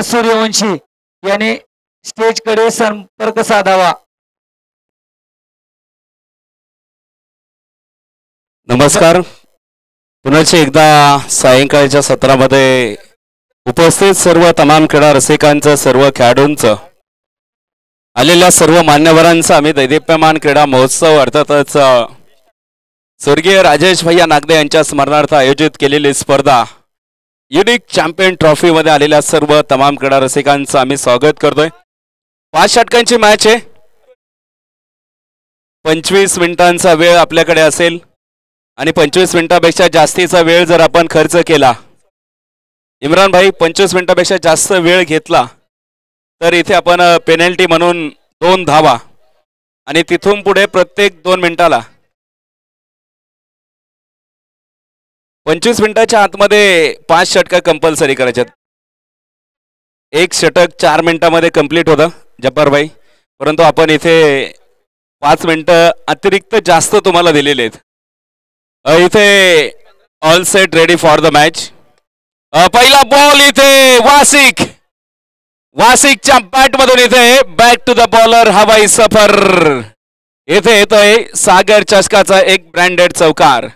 रघुनाथ सूर्यवंशी याने स्टेजकडे संपर्क साधावा। नमस्कार, पुनश्च एकदा सायंकाळच्या सत्रामध्ये उपस्थित सर्व तमाम क्रीडा रसिकांचं, सर्व खेळाडूंचं, आलेल्या सर्व मान्यवरांचं आम्ही दैदिप्यमान क्रीडा महोत्सव अर्थातच स्वर्गीय राजेश भैया नागदे यांच्या स्मरणार्थ आयोजित केलेली स्पर्धा युनिक चॅम्पियन ट्रॉफी मध्ये आलेल्या सर्व तमाम क्रीडा रसिकांचं आम्ही स्वागत करतोय। 5 षटकांची मॅच आहे। 25 मिनिटांचा वेळ आपल्याकडे असेल आणि 25 मिनिटापेक्षा जास्तीचा वेळ जर आपण खर्च केला, इम्रान भाई 25 मिनिटापेक्षा जास्त वेळ घेतला तर इथे आपण पेनल्टी म्हणून 2 धावा आणि तिथून पुढे प्रत्येक 2 मिनिटाला 25 मिनिटाच्या आतमध्ये 5 षटक कंपल्सरी करायचे। एक षटक 4 मिनिटांमध्ये कंप्लीट होतं जब्बार भाई, परंतु आपण इथे 5 मिनिटं अतिरिक्त जास्त तुम्हाला दिलेले आहेत। इथे all set ready for the match. पहिला बॉल इथे वासिकच्या बॅट मधून इथे बॅक टू द बॉलर हवाई सफर। इथे येतोय सागर चषकाचा एक ब्रँडेड चौकार।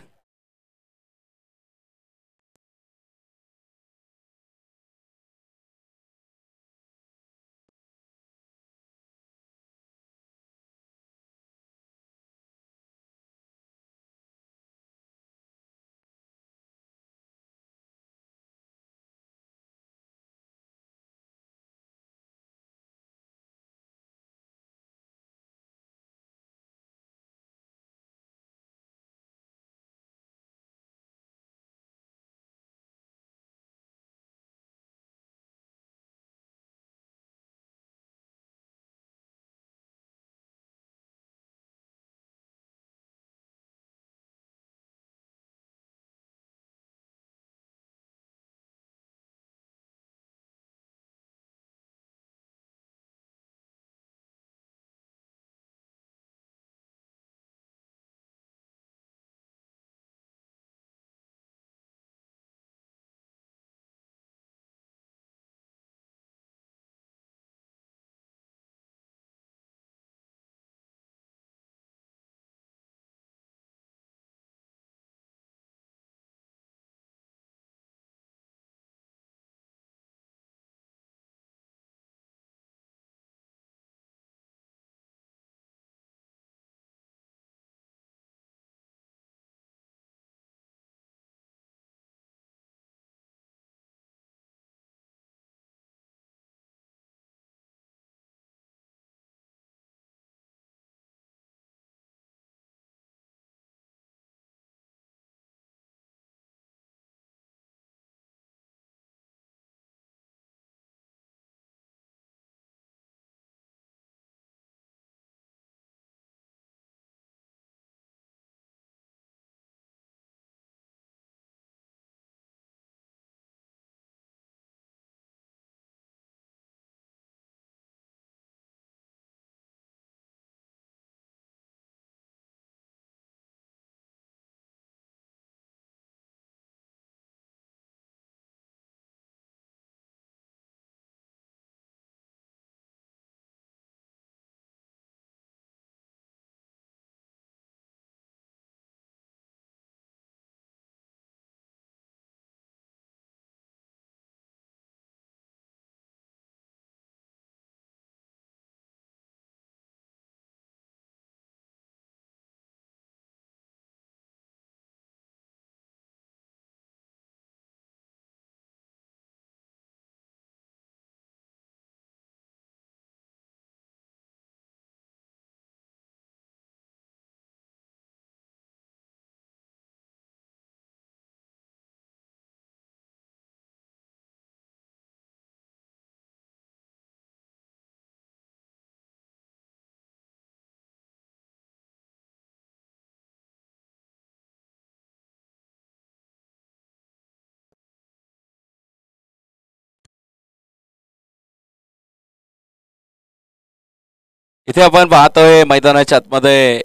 इथे आपण पाहतोय मैदानाच्या आतमध्ये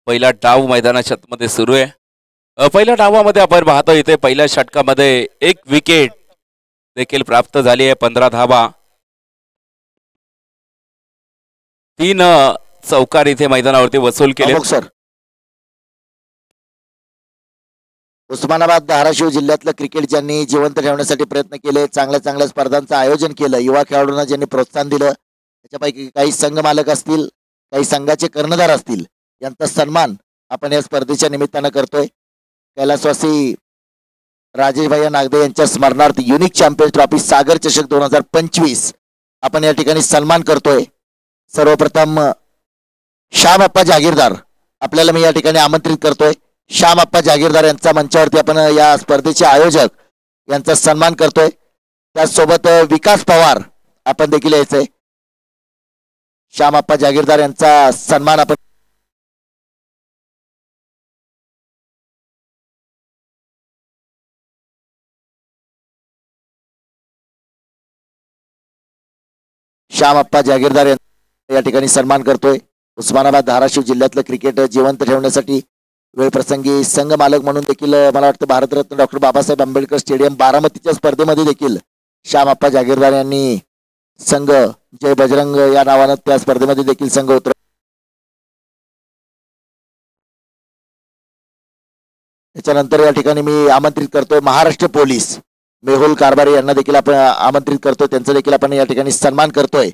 पहिला डाव मैदानाच्या आतमध्ये सुरू आहे। पहिल्या डावामध्ये आपण पाहतो इथे पहिल्या षटकामध्ये एक विकेट देखील प्राप्त झाली आहे। 15 धावा 3 चौकार इथे मैदानावरती वसूल केले. Amok sir. उस्मानाबाद धाराशिव जिल्ह्यातलं क्रिकेट ज्यांनी जिवंत ठेवण्यासाठी प्रयत्न केले, चांगल्या चांगल्या स्पर्धांचं आयोजन केलं, युवा खेळाडूंना ज्यांनी प्रोत्साहन दिलं, त्याच्यापैकी काही संघ मालक असतील, काही संघाचे कर्णधार असतील, यांचा सन्मान आपण या स्पर्धेच्या निमित्तानं करतोय. कैलासवासी राजेशभाई नागदे यांच्या स्मरणार्थ युनिक चॅम्पियन ट्रॉफी सागर चषक 2025 आपण या ठिकाणी सन्मान करतोय. सर्वप्रथम श्याम अप्पा जागीरदार आपल्याला मी या ठिकाणी आमंत्रित करतोय. श्याम अप्पा जागीरदार यांचा मंचावरती आपण या स्पर्धेचे आयोजक यांचा सन्मान करतोय. त्याचसोबत विकास पवार आपण देखील यायचंय. श्याम अप्पा जागीरदार यांचा सन्मान आपण श्याम अप्पा जागीरदार या ठिकाणी सन्मान करतोय. उस्मानाबाद धाराशिव जिल्ह्यातलं क्रिकेट जिवंत ठेवण्यासाठी वेळप्रसंगी संघ मालक म्हणून देखील मला वाटतं भारतरत्न डॉक्टर बाबासाहेब आंबेडकर स्टेडियम बारामतीच्या स्पर्धेमध्ये देखील श्याम अप्पा जागीरदार यांनी संघ जय बजरंग या नावानं त्या स्पर्धेमध्ये देखील संघ उतर. त्याच्यानंतर या ठिकाणी मी आमंत्रित करतोय महाराष्ट्र पोलीस मेहुल कारभारी यांना देखील आपण आमंत्रित करतोय. त्यांचा देखील आपण या ठिकाणी सन्मान करतोय.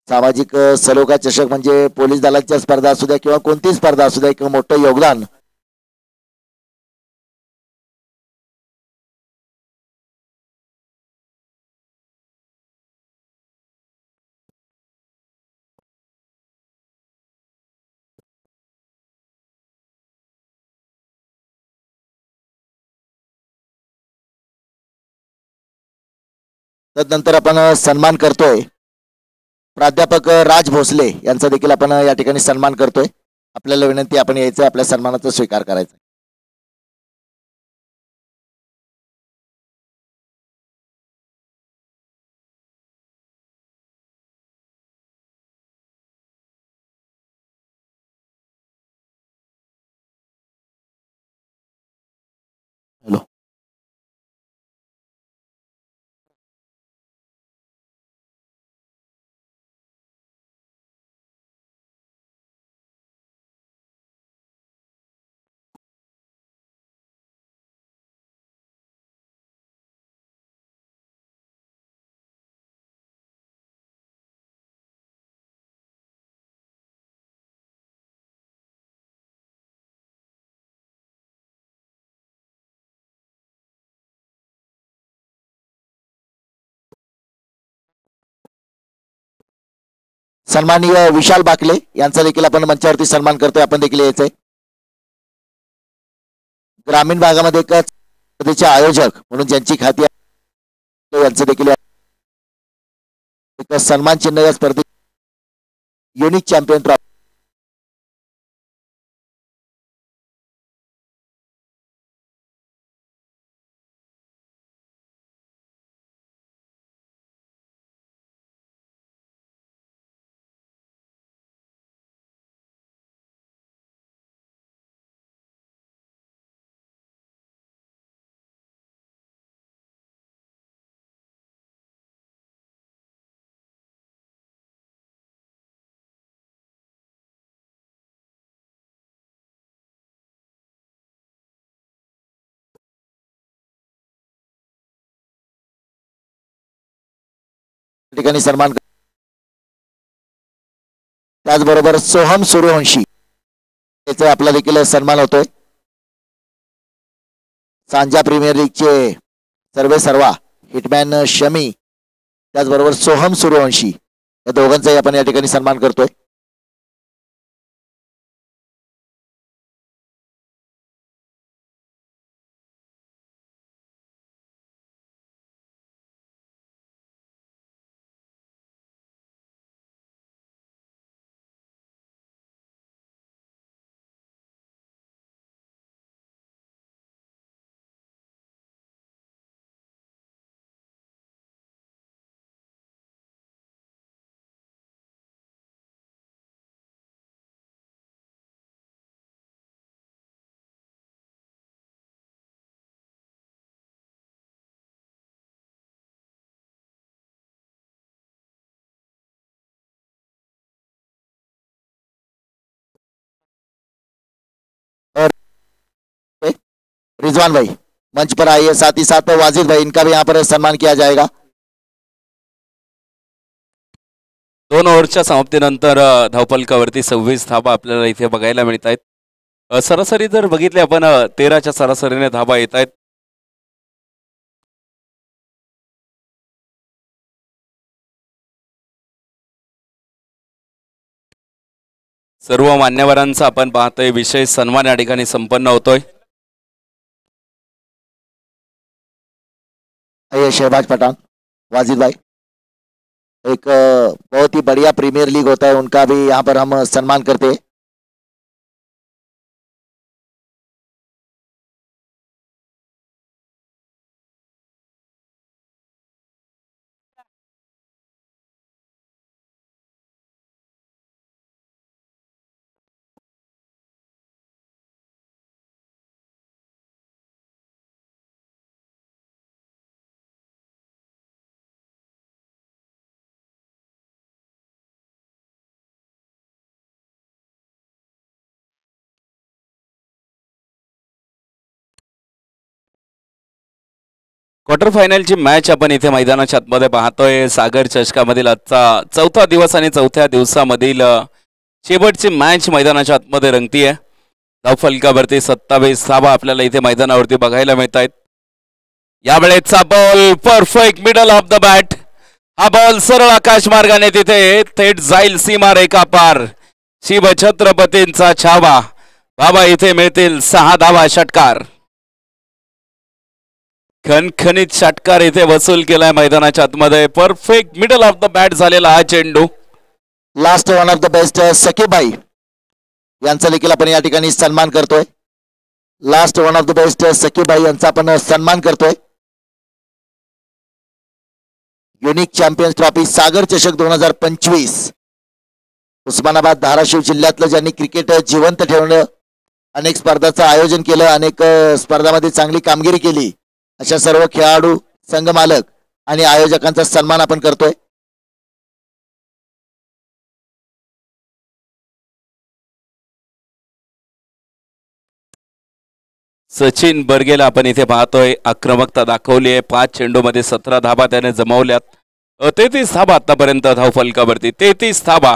सामाजिक सलोखा चषक म्हणजे पोलीस दलाच्या स्पर्धा असू द्या किंवा कोणतीही स्पर्धा असू द्या, एक मोठं योगदान तदनंतर आपण सन्मान करतोय प्राध्यापक राज भोसले यांचा देखील आपण या ठिकाणी सन्मान करतोय. आपल्याला विनंती आपण यायचं आपल्या सन्मानाचा स्वीकार करायचा. हॅलो. सन्माननीय विशाल बाकले यांचा देखील आपण मंचावरती सन्मान करतोय. आपण देखील यायचंय. ग्रामीण भागामध्ये एक स्पर्धेचे आयोजक म्हणून ज्यांची ख्याती आहे यांचं देखील एक सन्मान चिन्ह या स्पर्धेत युनिक चॅम्पियन ट्रॉफी ठिकाणी सन्मान. त्याचबरोबर सोहम सूर्यवंशी याचा आपला देखील सन्मान होतोय. सांजा प्रीमियर लीगचे सर्वा हिटमॅन शमी त्याचबरोबर सोहम सूर्यवंशी या दोघांचाही आपण या ठिकाणी सन्मान करतोय. रिजवान भाई मंच पर आइए, साथ ही साथ वाजिद भाई, इनका भी यहाँ पर सम्मान किया जाएगा। 2 ओव्हरच्या समाप्तीनंतर धावफलकावरती 26 धाबा आपल्याला इथे बघायला मिळत आहेत. सरासरी जर बघितले आपण 13च्या सरासरीने धाबा येत आहेत. सर्व मान्यवरांचा आपण पाहतोय विशेष सन्मान या ठिकाणी संपन्न होतोय. आइए शहबाज पठान, वाजिद भाई, एक बहुत ही बढ़िया प्रीमियर लीग होता है, उनका भी यहाँ पर हम सम्मान करते हैं। क्वार्टर फायनलची मॅच आपण इथे मैदानाच्या आतमध्ये पाहतोय. सागर चषकामधील आजचा 4था दिवस आणि 4थ्या दिवसामधील शेवटची मॅच मैदानाच्या आतमध्ये रंगतीये. धावफलकावरती 27 धाबा आपल्याला इथे मैदानावरती बघायला मिळत आहेत. यावेळेचा ball perfect middle of the bat. हा बॉल सरळ आकाश मार्गाने तिथे थेट जाईल सीमा रेखा पार. शिव छत्रपतींचा छावा. बाबा इथे मिळतील 6 धावा. षटकार, खणखणीत षटकार इथे वसूल केलाय मैदानाच्या आतमध्ये. Perfect middle of the bat झालेला हा चेंडू. Last one of the best Sakib भाई यांचा देखील आपण या ठिकाणी सन्मान करतोय. Last one of the best Sakib भाई यांचा आपण सन्मान करतोय. युनिक चॅम्पियन्स ट्रॉफी सागर चषक 2025 उस्मानाबाद धाराशिव जिल्ह्यातलं ज्यांनी क्रिकेट जिवंत ठेवणं, अनेक स्पर्धांचं आयोजन केलं, अनेक स्पर्धामध्ये चांगली कामगिरी केली, अशा सर्व खेळाडू, संघ मालक आणि आयोजकांचा सन्मान आपण करतोय. सचिन बर्गेला आपण इथे पाहतोय. आक्रमकता दाखवली आहे. 5 चेंडूमध्ये 17 धाबा त्याने जमवल्यात. 33 धाबा आतापर्यंत धावफलकावरती. 33 धाबा.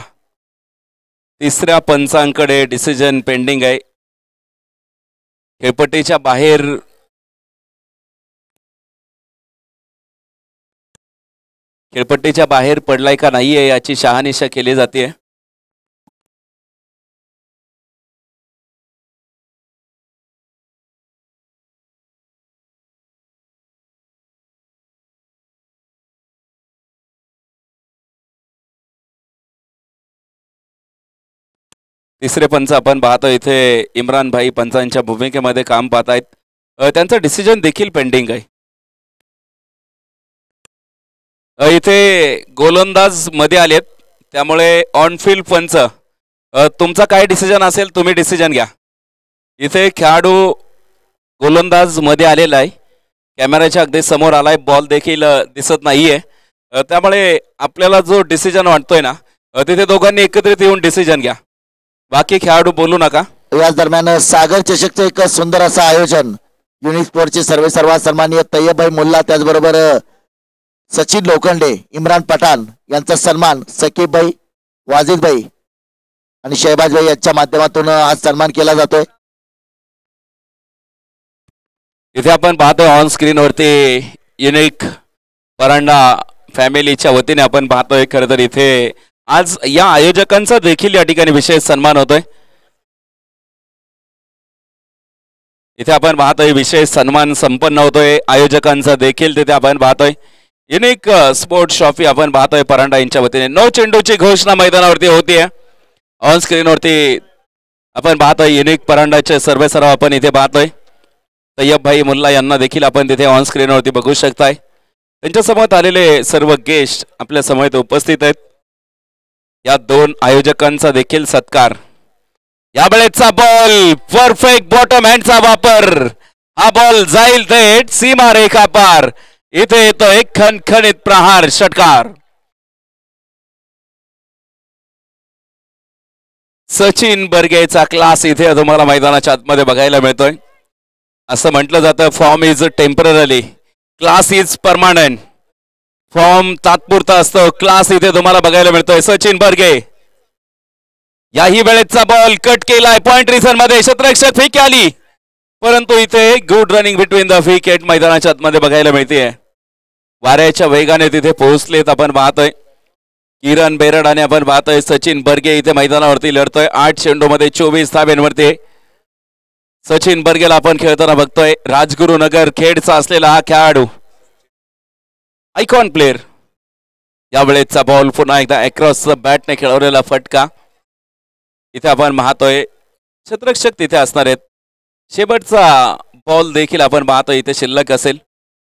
तिसऱ्या पंचांकडे डिसिजन पेंडिंग आहे. खेळपट्टीच्या बाहेर खेळपट्टीच्या बाहेर पडलाय का नाहीये याची शहानिशा केली जाते. तिसरे पंच आपण पाहतो इथे इम्रान भाई पंचांच्या भूमिकेमध्ये काम पाहत आहेत. त्यांचं डिसिजन देखील पेंडिंग आहे. इथे गोलंदाज मध्ये आलेत, त्यामुळे ऑन फील्ड पंच तुमचा काय डिसिजन असेल तुम्ही डिसिजन घ्या. इथे खेळाडू गोलंदाज मध्ये आलेला आहे. कॅमेऱ्याच्या अगदी समोर आलाय. बॉल देखील दिसत नाहीये. त्यामुळे आपल्याला जो डिसिजन वाटतोय ना तिथे दोघांनी एकत्रित येऊन डिसिजन घ्या. बाकी खेळाडू बोलू नका. याच दरम्यान सागर चषकचं एक सुंदर असं आयोजन युनिक स्पोर्टचे सर्वात सन्माननीय तय्यब भाई मुल्ला, त्याचबरोबर सचिन लोखंडे, इम्रान पठाण यांचा सन्मान सकीब भाई, वाजिद भाई आणि शहबाज भाई यांच्या माध्यमातून हा सन्मान केला जातोय. इथे आपण पाहतोय ऑन स्क्रीनवरती युनिक परांडा फॅमिलीच्या वतीने आपण पाहतोय. खरं तर इथे आज या आयोजकांचा देखील या ठिकाणी विशेष सन्मान होतोय. इथे आपण पाहतोय विशेष सन्मान संपन्न होतोय आयोजकांचा देखील. तिथे आपण पाहतोय युनिक स्पोर्ट्स ट्रॉफी आपण पाहतोय परांडा यांच्या वतीने. 9 चेंडूची घोषणा मैदानावरती होतीये. ऑन स्क्रीनवरती आपण पाहतोय युनिक परांडाचे सर्व आपण इथे पाहतोय. तय्यब भाई मुल्ला यांना देखील आपण तिथे ऑन स्क्रीनवरती बघू शकताय. त्यांच्या समोर आलेले सर्व गेस्ट आपल्या समोर उपस्थित आहेत. या 2 आयोजकांचा देखील सत्कार. यावेळेचा बॉल परफेक्ट बॉटम हँडचा वापर. हा बॉल जाईल थेट सीमा रेखा पार. इथे येतो एक खणखणीत प्रहार. षटकार. सचिन बर्गेचा क्लास इथे तुम्हाला मैदानाच्या आतमध्ये बघायला मिळतोय. असं म्हटलं जातं form is temporary, class is permanent. Form तात्पुरता असतो, क्लास इथे तुम्हाला बघायला मिळतोय. सचिन बर्गे याही वेळेचा बॉल कट केलाय पॉइंट रिझन मध्ये, क्षेत्ररक्षक फेक आली, परंतु इथे good running between the wicket मैदानाच्या आतमध्ये बघायला मिळते. वाऱ्याच्या वेगाने तिथे पोहोचलेत आपण पाहतोय किरण बेरड आणि आपण पाहतोय सचिन बर्गे इथे मैदानावरती लढतोय. 8 चेंडूमध्ये 24 धाब्यांवरती सचिन बर्गेला आपण खेळताना बघतोय. राजगुरुनगर खेडचा असलेला हा खेळाडू, आयकॉन प्लेअर. यावेळेचा बॉल पुन्हा एकदा अक्रॉस द बॅटने खेळवलेला फटका इथे आपण पाहतोय. क्षेत्ररक्षक तिथे असणार आहेत. शेवटचा बॉल देखील आपण पाहतोय इथे शिल्लक असेल.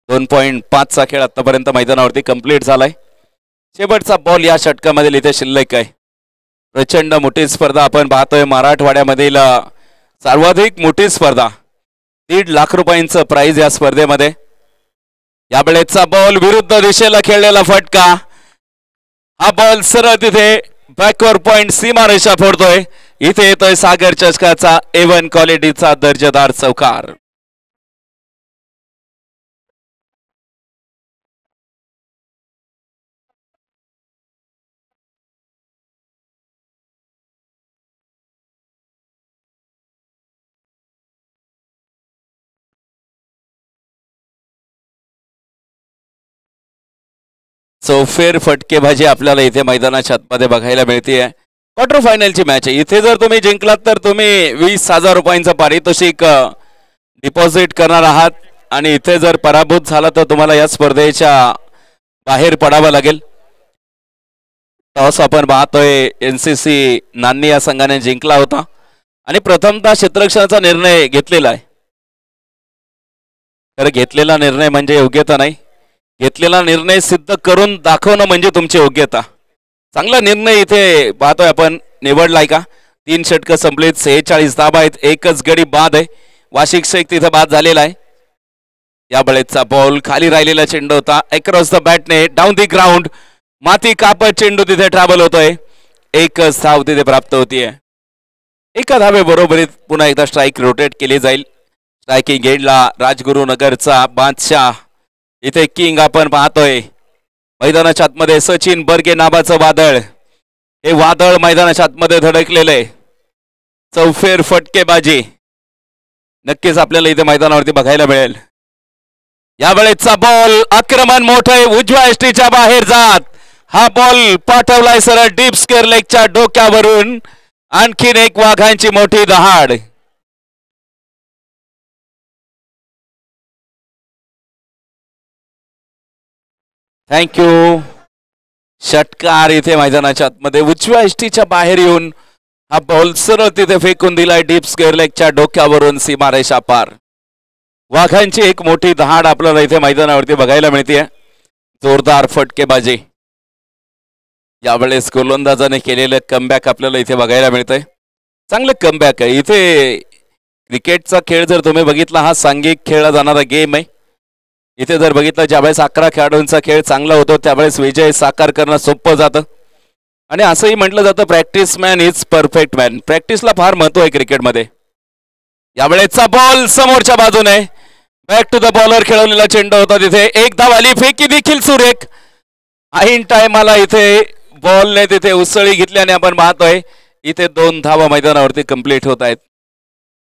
2.5चा खेळ आतापर्यंत मैदानावरती कंप्लीट झालाय. शेवटचा बॉल या षटकामधील इथे शिल्लक आहे. प्रचंड मोठी स्पर्धा आपण पाहतोय. मराठवाड्यामधील सर्वाधिक मोठी स्पर्धा, 1.5 लाख रुपयांचं प्राइज या स्पर्धेमध्ये. यावेळेचा बॉल विरुद्ध दिशेला खेळलेला फटका, हा बॉल सरळ तिथे बॅकवर पॉइंट सीमारेषा फोडतोय. इथे येतोय सागर चषकाचा A1 क्वालिटीचा दर्जेदार चौकार. चौफेर फटकेबाजी आपल्याला इथे मैदानाच्या आतमध्ये बघायला मिळते. क्वार्टर फायनलची मॅच आहे. इथे जर तुम्ही जिंकलात तर तुम्ही 20,000 रुपयांचं पारितोषिक डिपॉझिट करणार आहात आणि इथे जर पराभूत झाला तर तुम्हाला या स्पर्धेच्या बाहेर पडावं लागेल. टॉस आपण पाहतोय NCC नान्नी या संघाने जिंकला होता आणि प्रथमतः क्षेत्ररक्षणाचा निर्णय घेतलेला आहे. तर घेतलेला निर्णय म्हणजे योग्यता नाही, घेतलेला निर्णय सिद्ध करून दाखवणं म्हणजे तुमची योग्यता. चांगला निर्णय इथे पाहतोय आपण निवडलाय का. 3 षटकं संपलीत, 46 धाबा आहेत, एकच गडी बाद आहे. वार्षिक शेख तिथे बाद झालेला आहे. या बळेचा बॉल खाली राहिलेला चेंडू होता, अक्रॉस द बॅटने डाऊन दी ग्राउंड माती कापत चेंडू तिथे ट्रॅव्हल होतोय. एकच धाव तिथे प्राप्त होतीये. एका धावे बरोबरीत पुन्हा एकदा स्ट्राईक रोटेट केली जाईल. स्ट्रायकिंग एंडला राजगुरुनगरचा बादशाह इथे किंग आपण पाहतोय. मैदानाच्या आतमध्ये सचिन बर्गे नावाचं वादळ, हे वादळ मैदानाच्या आतमध्ये धडकलेलं आहे. चौफेर फटकेबाजी नक्कीच आपल्याला इथे मैदानावरती बघायला मिळेल. यावेळेचा बॉल आक्रमण मोठं उजव्या एसटीच्या बाहेर जात, हा बॉल पाठवलाय सरळ डीप स्क्वेअर लेगच्या डोक्यावरून. आणखीन एक वाघांची मोठी दहाड. थँक्यू. षटकार इथे मैदानाच्या आतमध्ये उजव्या एसटीच्या बाहेर येऊन हा बॉल सरळ तिथे फेकून दिलाय डीप स्क्वेअर लेगच्या डोक्यावरून सीमारेषा पार. वाघांची एक मोठी दहाड आपल्याला इथे मैदानावरती बघायला मिळते. जोरदार फटकेबाजी. यावेळेस गोलंदाजाने केलेलं कमबॅक आपल्याला इथे बघायला मिळतंय. चांगलं कमबॅक आहे. इथे क्रिकेटचा खेळ जर तुम्ही बघितला हा सांघिक खेळला जाणारा गेम आहे. इथे जर बघितलं ज्यावेळेस 11 खेळाडूंचा खेळ चांगला होतो त्यावेळेस विजय साकार करणं सोपं जातं. आणि असंही म्हटलं जातं practice man is perfect man. प्रॅक्टिसला फार महत्व आहे क्रिकेटमध्ये. यावेळेचा बॉल समोरच्या बाजूने बॅक टू द बॉलर खेळवलेला चेंडू होता. तिथे एक धाव आली, फेकी देखील सुरेख. ऐन टायमाला इथे बॉलने तिथे उसळी घेतल्याने आपण पाहतोय इथे 2 धावा मैदानावरती कंप्लीट होत आहेत.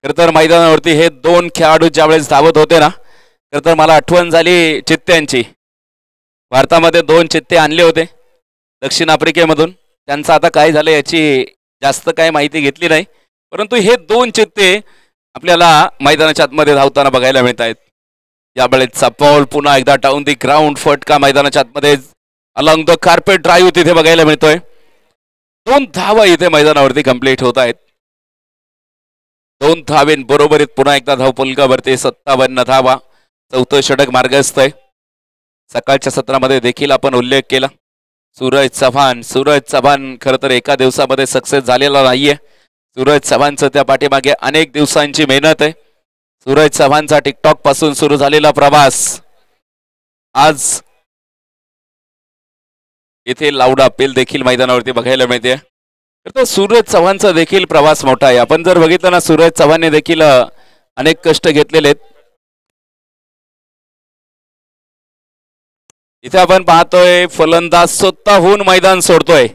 खरं तर मैदानावरती हे 2 खेळाडू ज्यावेळेस धावत होते ना, खरं तर मला आठवण झाली चित्त्यांची. भारतामध्ये 2 चित्ते आणले होते दक्षिण आफ्रिकेमधून. त्यांचं आता काय झालं याची जास्त काय माहिती घेतली नाही, परंतु हे 2 चित्ते आपल्याला मैदानाच्या आतमध्ये धावताना बघायला मिळत आहेत. यावेळेचा बॉल पुन्हा एकदा डाऊन दी ग्राउंड फटका मैदानाच्या आतमध्ये अलॉंग द कार्पेट ड्राईव्ह तिथे बघायला मिळतोय. 2 धावा इथे मैदानावरती कंप्लीट होत आहेत. 2 धावेन बरोबरीत पुन्हा एकदा धावफलकावरती 57 धावा. 4थं षटक मार्गस्थ आहे. सकाळच्या सत्रामध्ये देखील आपण उल्लेख केला सूरज चव्हाण खरं तर एका दिवसामध्ये सक्सेस झालेला नाहीये. सूरज चव्हाणचं त्या पाठीमागे अनेक दिवसांची मेहनत आहे. सूरज चव्हाणचा टिकटॉक पासून सुरू झालेला प्रवास आज इथे लाऊड अपील देखील मैदानावरती बघायला मिळते. तर सूरज चव्हाणचा देखील प्रवास मोठा आहे. आपण जर बघितलं ना सूरज चव्हाणने देखील अनेक कष्ट घेतलेले आहेत. इथे आपण पाहतोय फलंदाज स्वतःहून मैदान सोडतोय.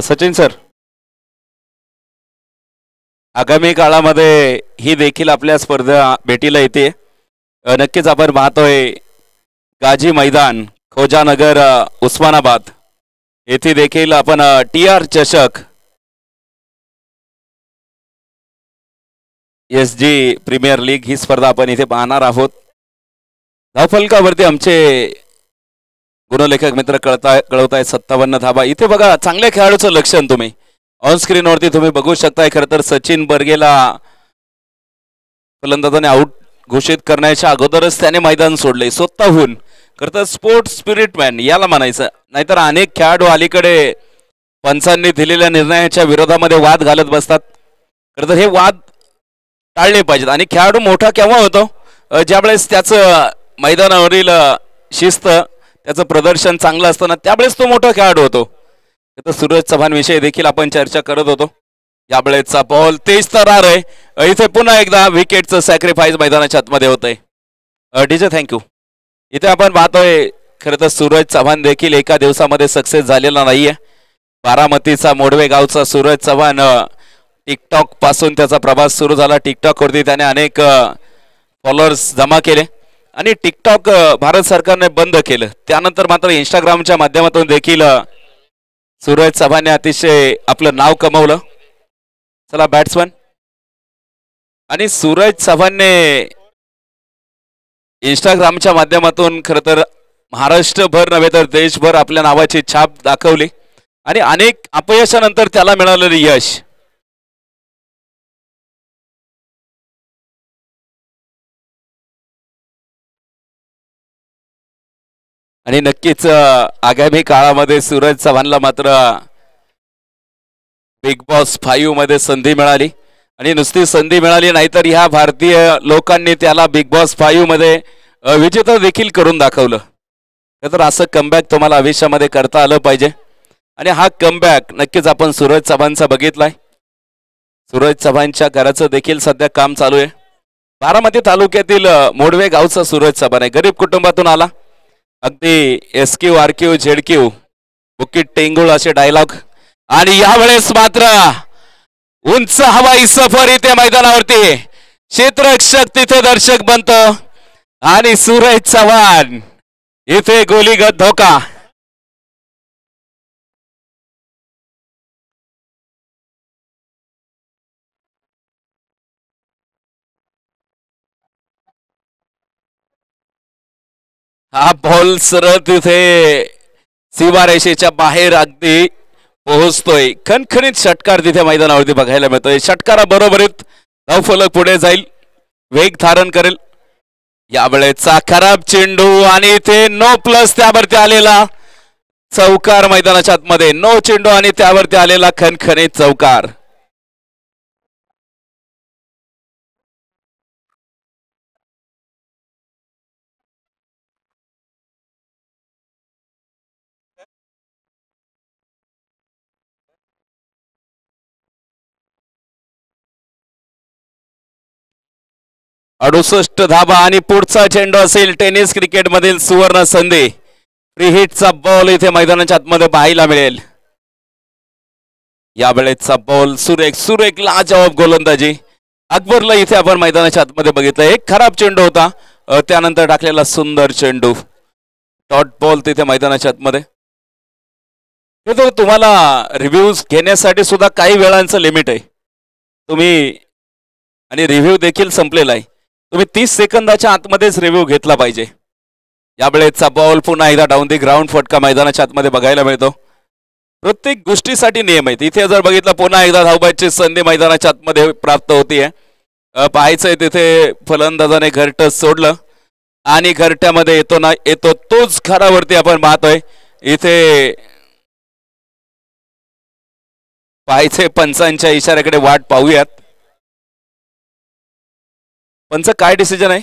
सचिन सर, आगामी काळामध्ये ही देखील आपल्या स्पर्धा भेटीला येते. नक्कीच आपण पाहतोय गाजी मैदान खोजानगर उस्मानाबाद येथे देखील आपण TR चषक SG प्रीमियर लीग ही स्पर्धा आपण इथे पाहणार आहोत. धावफलकावरती आमचे गुणलेखक मित्र कळवताय 57 धाबा. इथे बघा चांगल्या खेळाडूचं लक्षण तुम्ही ऑन स्क्रीन वरती तुम्ही बघू शकताय. खरं तर सचिन बर्गेला फलंदाजाने आउट घोषित करण्याच्या अगोदरच त्याने मैदान सोडले स्वतःहून. खरं तर स्पोर्ट्स स्पिरिट मॅन याला म्हणायचं. नाहीतर अनेक खेळाडू अलीकडे पंचांनी दिलेल्या निर्णयाच्या विरोधामध्ये वाद घालत बसतात. खरं तर हे वाद टाळले पाहिजेत. आणि खेळाडू मोठा केव्हा होतो? ज्यावेळेस त्याचं मैदानावरील शिस्त त्याचं प्रदर्शन चांगलं असतं ना, त्यावेळेस तो मोठा खेळाडू होतो. तर सूरज चव्हाण विषयी देखील आपण चर्चा करत होतो. यावेळेचा बॉल तेज तरार आहे. इथे पुन्हा एकदा विकेटचं सॅक्रिफाईस मैदानाच्या आतमध्ये होतंय. DJ thank you. इथे आपण पाहतोय खरं तर सूरज चव्हाण देखील एका दिवसामध्ये सक्सेस झालेला नाहीये. बारामतीचा मोडवे गावचा सूरज चव्हाण टिकटॉक पासून त्याचा प्रवास सुरू झाला. टिकटॉक वरती त्याने अनेक फॉलोअर्स जमा केले आणि टिकटॉक भारत सरकारने बंद केलं. त्यानंतर मात्र इंस्टाग्रामच्या माध्यमातून देखील सूरज चव्हाणने अतिशय आपलं नाव कमवलं. चला बॅट्समन. आणि सूरज चव्हाणने इंस्टाग्रामच्या माध्यमातून खरं तर महाराष्ट्रभर नव्हे तर देशभर आपल्या नावाची छाप दाखवली आणि अनेक अपयशानंतर त्याला मिळालेले यश. आणि नक्कीच आगामी काळामध्ये सूरज चव्हाणला मात्र बिग बॉस 5 मध्ये संधी मिळाली. आणि नुसती संधी मिळाली नाही तर ह्या भारतीय लोकांनी त्याला बिग बॉस 5 मध्ये विजेता देखील करून दाखवलं. तर असं कमबॅक तुम्हाला आयुष्यामध्ये करता आलं पाहिजे. आणि हा कमबॅक नक्कीच आपण सूरज चव्हाणचा बघितलाय. सूरज चव्हाणच्या घराचं देखील सध्या काम चालू आहे. बारामती तालुक्यातील मोडवे गावचा सूरज चव्हाण आहे. गरीब कुटुंबातून आला. अगदी SQ RQ ZQ बुकीट टेंगुळ असे डायलॉग. आणि यावेळेस मात्र उंच हवाई सफर इथे मैदानावरती. क्षेत्ररक्षक तिथे दर्शक बनतो आणि सूरज चव्हाण इथे गोलीगत धोका. हा बॉल सरळ तिथे सीमारेषेच्या बाहेर अगदी पोहोचतोय. खणखणीत षटकार तिथे मैदानावरती बघायला मिळतोय. षटकारा बरोबरीत धावफलक पुढे जाईल, वेग धारण करेल. यावेळेचा खराब चेंडू आणि इथे नो प्लस त्यावरती आलेला चौकार मैदानाच्या आतमध्ये. नो चेंडू आणि त्यावरती आलेला खणखणीत चौकार. अडुसष्ट धाबा आणि पुढचा चेंडू असेल टेनिस क्रिकेट मधील सुवर्ण संधी. फ्री हिटचा बॉल इथे मैदानाच्या आतमध्ये पाहायला मिळेल. यावेळेचा बॉल सुरेख सुरेख लाजवाब गोलंदाजी. अकबरला इथे आपण मैदानाच्या आतमध्ये बघितलं. एक खराब चेंडू होता, त्यानंतर टाकलेला सुंदर चेंडू. डॉट बॉल तिथे मैदानाच्या आतमध्ये. हे तर तुम्हाला रिव्ह्यूज घेण्यासाठी सुद्धा काही वेळांचं लिमिट आहे. तुम्ही आणि रिव्ह्यू देखील संपलेला आहे. तुम्ही 30 सेकंदाच्या आतमध्येच रिव्ह्यू घेतला पाहिजे. यावेळेचा बॉल पुन्हा एकदा डाऊन दी ग्राउंड फटका मैदानाच्या आतमध्ये बघायला मिळतो. प्रत्येक गोष्टीसाठी नियम आहेत. इथे जर बघितलं पुन्हा एकदा धावबाची संधी मैदानाच्या आतमध्ये प्राप्त होतीये. पाहायचंय तिथे फलंदाजाने घरटं सोडलं आणि घरट्यामध्ये येतो तोच खरावरती आपण पाहतोय. इथे पाहायचे पंचांच्या इशाऱ्याकडे वाट पाहूयात. पंच काय डिसिजन आहे?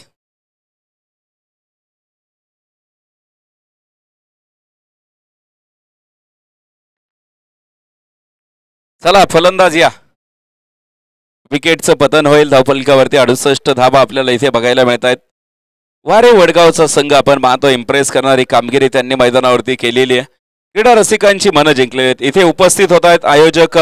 चला फलंदाज या. विकेटचं पतन होईल. धावफलकावरती 68 धावा आपल्याला इथे बघायला मिळत आहेत. वारे वडगावचा संघ आपण पाहतो इम्प्रेस करणारी कामगिरी त्यांनी मैदानावरती केलेली आहे. क्रीडा रसिकांची मनं जिंकली आहेत. इथे उपस्थित होत आहेत आयोजक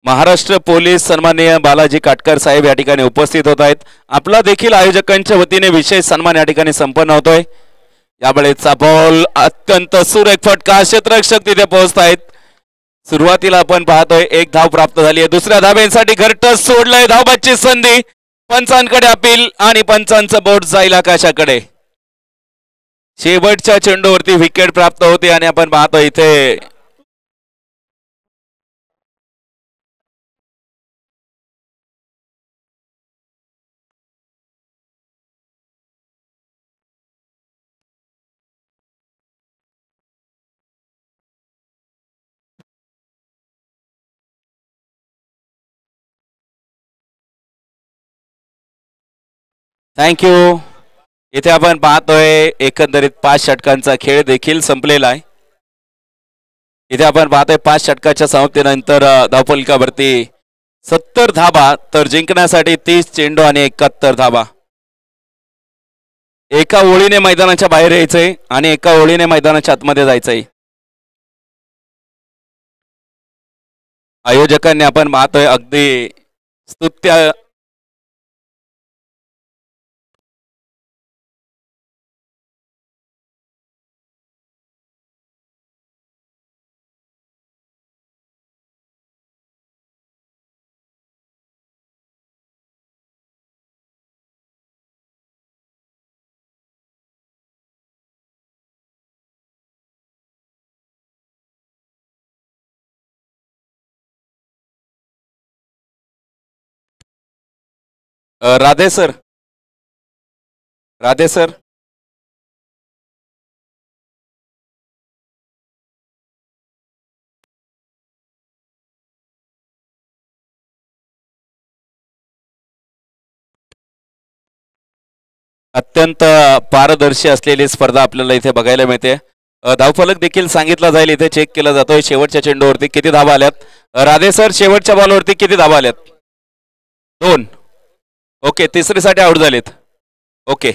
महाराष्ट्र पोलीस सन्माननीय बालाजी काटकर साहेब या ठिकाणी उपस्थित होत आहेत. आपला देखील आयोजकांच्या वतीने विशेष सन्मान या ठिकाणी संपन्न होतोय. यावेळेचा बॉल अत्यंत सुरेख फटका, क्षेत्ररक्षक तिथे पोहोचत आहेत. सुरुवातीला आपण पाहतोय एक धाव प्राप्त झाली आहे. दुसऱ्या धावेसाठी घरटस सोडलंय. धावबाची संधी, पंचांकडे अपील आणि पंचांचं बोट जाईल आकाशाकडे. शेवटच्या चेंडूवरती विकेट प्राप्त होते आणि आपण पाहतो इथे थँक्यू. इथे आपण पाहतोय एकंदरीत 5 षटकांचा खेळ देखील संपलेला आहे. इथे आपण पाहतोय 5 षटकाच्या समाप्तीनंतर धावफलकावरती 70 धावा, तर जिंकण्यासाठी 30 चेंडू आणि 71 धावा. एका ओळीने मैदानाच्या बाहेर यायचंय आणि एका ओळीने मैदानाच्या आतमध्ये जायचंय. आयोजकांनी आपण पाहतोय अगदी स्तुत्य राधे सर, राधे सर, अत्यंत पारदर्शी असलेली स्पर्धा आपल्याला इथे बघायला मिळते. धावफलक देखील सांगितला जाईल, इथे चेक केला जातोय. शेवटच्या चेंडूवरती किती धावा आल्यात? राधे सर, शेवटच्या बॉलवरती किती धावा आल्यात? 2. ओके, तिसरीसाठी आउट झालेत. ओके,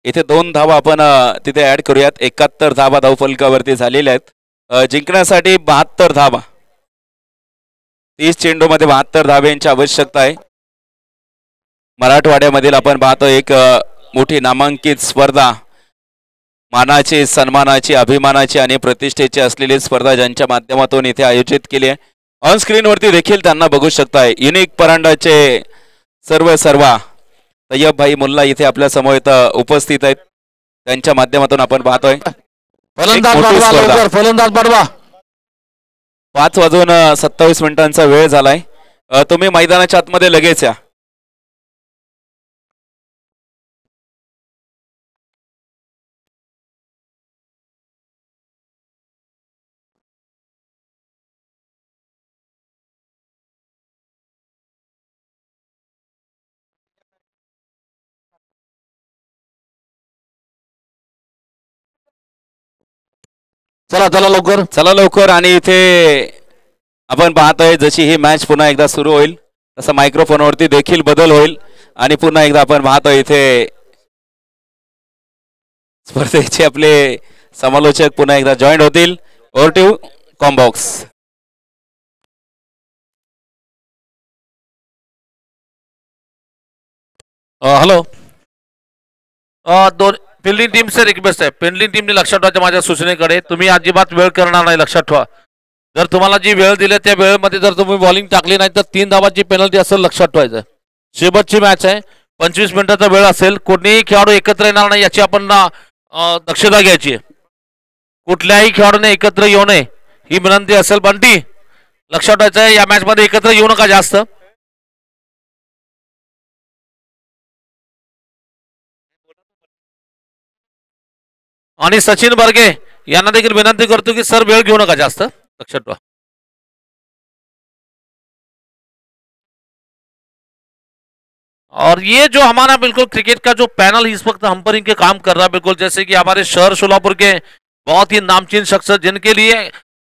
इथे 2 धावा आपण तिथे ऍड करूयात. 71 धावा धावफलकावरती झालेल्या आहेत. जिंकण्यासाठी 72 धावा, 30 चेंडूमध्ये 72 धाव्यांची आवश्यकता आहे. मराठवाड्यामधील आपण पाहतो एक मोठी नामांकित स्पर्धा, मानाची, सन्मानाची, अभिमानाची आणि प्रतिष्ठेची असलेली स्पर्धा ज्यांच्या माध्यमातून इथे आयोजित केली आहे. ऑन स्क्रीनवरती देखील त्यांना बघू शकताय. युनिक परांडाचे सर्व तय्यब भाई मुल्ला इथे आपल्या समोर उपस्थित आहेत. त्यांच्या माध्यमातून आपण पाहतोय फलंदाज पाठवा. 5:27 वेळ झालाय. तुम्ही मैदानाच्या आतमध्ये लगेच या. चला चला लवकर, चला लवकर. आणि इथे आपण पाहतोय जशी ही मॅच पुन्हा एकदा सुरू होईल तसं मायक्रोफोनवरती देखील बदल होईल आणि पुन्हा एकदा आपण पाहतोय इथे स्पर्धेचे आपले समालोचक पुन्हा एकदा जॉईन होतील. Over to combox. हॅलो, दोन फिल्डिंग टीमचे रिक्वेस्ट आहे. फिल्डिंग टीमने लक्षात ठेवायचं माझ्या सूचनेकडे, तुम्ही अजिबात वेळ करणार नाही, लक्षात ठेवा. जर तुम्हाला जी वेळ दिली त्या वेळेमध्ये जर तुम्ही बॉलिंग टाकली नाही तर 3 धावाची पेनल्टी असेल, लक्षात ठेवायचं. शेवटची मॅच आहे, 25 मिनिटाचा वेळ असेल. कोणीही खेळाडू एकत्र येणार नाही याची आपण दक्षता घ्यायची. कुठल्याही खेळाडूने एकत्र येऊ नये ही विनंती असेल. बंटी, लक्षात ठेवायचं आहे, या मॅच मध्ये एकत्र येऊ नका जास्त. आणि सचिन बर्गे यांना देखील विनंती करतो की सर वेळ घेऊ नका जास्त, लक्षात ठेवा. और ये जो हमारा बिल्कुल क्रिकेट का जो पैनल इस वक्त अंपायरिंग के काम कर रहा है, बिल्कुल जैसे कि हमारे शहर सोलापुर के बहुत ही नामचीन शख्स जिनके लिए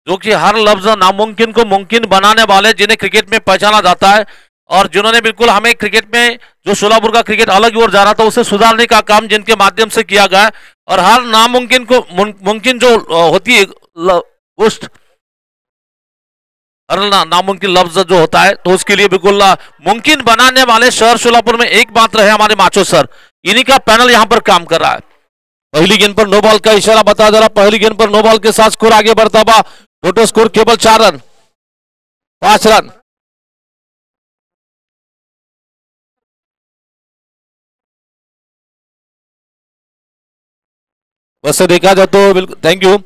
जो कि हर लफ्ज नामुमकिन को मुमकिन बनाने वाले, जिन्हें क्रिकेट में पहचाना जाता है और जिन्होंने बिल्कुल हमें क्रिकेट में जो सोलापुर का क्रिकेट अलग ही ओर जा रहा था उसे सुधारने का काम जिनके माध्यम से किया गया है। और हर नामुमकिन को मुमकिन जो होती है उस हर नामुमकिन लफ्ज जो होता है तो उसके लिए बिल्कुल मुमकिन बनाने वाले शहर सोलापुर में एकमात्र है हमारे माचो सर। इन्हीं का पैनल यहां पर काम कर रहा है। पहली गेंद पर नो बॉल का इशारा बता दे रहा, पहली गेंद पर नो बॉल के साथ स्कोर आगे बढ़ता हुआ, टोटल स्कोर केवल 4 रन, 5 रन। वैसे देखा जाए तो बिल्कुल थैंक यू।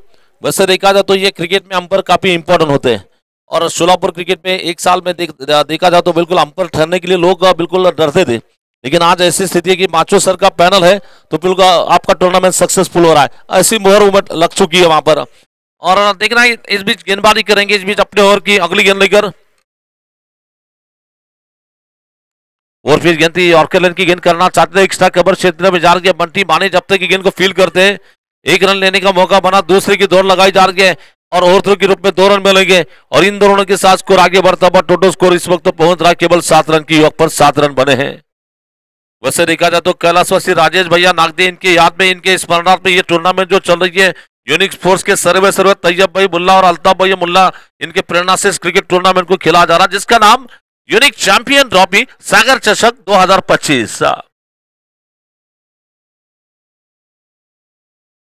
वैसे देखा जाए तो ये क्रिकेट में अंपायर काफी इंपॉर्टेंट होते हैं और सोलापुर क्रिकेट में एक साल में देखा जाए तो बिल्कुल अंपायर ठहरने के लिए लोग बिल्कुल डरते थे, लेकिन आज ऐसी स्थिति है कि माचो सर का पैनल है तो बिल्कुल आपका टूर्नामेंट सक्सेसफुल हो रहा है। ऐसी मोहर लग चुकी है वहां पर और देखना इस बीच गेंदबाजी करेंगे, इस बीच अपने ओवर की अगली गेंद लेकर और फिर गेंद यॉर्कर की गेंद करना चाहते थे, एक्स्ट्रा कवर क्षेत्र में जा रही है। बंटी माने जब तक की गेंद को फील करते हैं, 1 रन लेने का मौका बना, दूसरे की दौड़ लगाई जा रही है और ओवरथ्रो के रूप में 2 रन मिलेंगे और इन दोनों के साथ स्कोर आगे बढ़ता हुआ टोटल स्कोर इस वक्त तो पहुंच रहा है केवल 7 रन की योग पर, 7 रन बने हैं। वैसे देखा जाए तो कैलाशवासी राजेश भैया नागदे इनके याद में, इनके स्मरणार्थ में ये टूर्नामेंट जो चल रही है यूनिक स्पोर्ट्स के सर्वे तैयब भाई मुल्ला और अल्ताफ भाई मुल्ला, इनके प्रेरणा से इस क्रिकेट टूर्नामेंट को खेला जा रहा है जिसका नाम यूनिक चैंपियन ट्रॉफी सागर चषक 2025।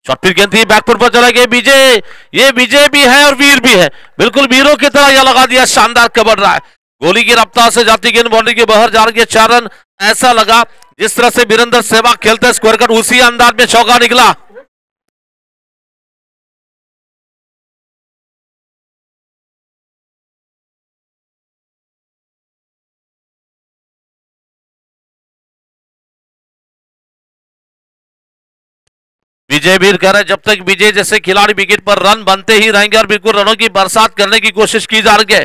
शॉट फिर गेंद थी, बैकफुट पर चला गया विजय, ये विजय भी है और वीर भी है, बिल्कुल वीरों की तरह यह लगा दिया, शानदार कवर रहा है। गोली की रफ्तार से जाती गेंद बाउंड्री के बाहर जा रही है, 4 रन। ऐसा लगा जिस तरह से वीरेंद्र सहवाग खेलते स्क्वायर कट उसी अंदाज में चौका निकला। विजय वीर कह रहे जब तक विजय जैसे खिलाड़ी विकेट पर रन बनते ही रहेंगे और बिल्कुल रनों की बरसात करने की कोशिश की जा रही है।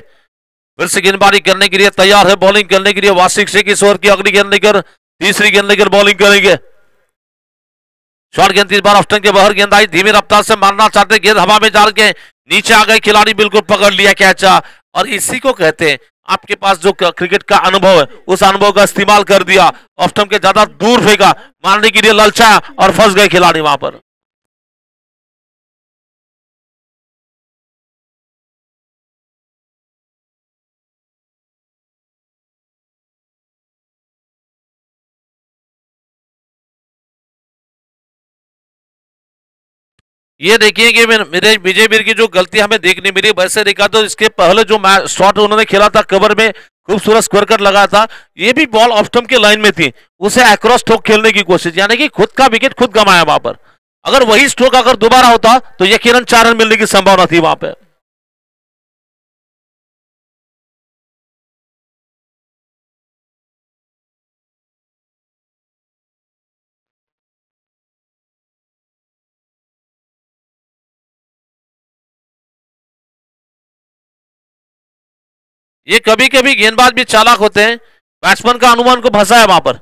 फिर से गेंदबाजी करने के लिए तैयार है, बॉलिंग करने के लिए वासिक शेख इस ओवर की अगली गेंद लेकर, तीसरी गेंद लेकर बॉलिंग करेंगे। शॉर्ट गेंद इस बार ऑफ्टन के बाहर गेंद आई, धीमी रफ्तार से मारना चाहते, गेंद हवा में जा के नीचे आ गए खिलाड़ी, बिल्कुल पकड़ लिया कैचा। और इसी को कहते हैं आपके पास जो क्रिकेट का अनुभव है उस अनुभव का इस्तेमाल कर दिया, ऑफ्टन के ज्यादा दूर फेंका, मारने के लिए ललचाया और फंस गए खिलाड़ी वहां पर। ये देखिए कि मेरे विजय वीर की जो गलती हमें देखने मिली, वैसे देखा तो इसके पहले जो शॉट उन्होंने खेला था कवर में खूबसूरत स्क्वायर कट लगाया था, ये भी बॉल ऑफ स्टंप के लाइन में थी, उसे अक्रॉस स्ट्रोक खेलने की कोशिश, यानी कि खुद का विकेट खुद गंवाया वहां पर। अगर वही स्ट्रोक अगर दोबारा होता तो यकीनन 4 रन मिलने की संभावना थी वहां पर। ये कभी कभी गेंदबाज भी चालाक होते हैं, बैट्समैन का अनुमान को फंसा है वहां पर।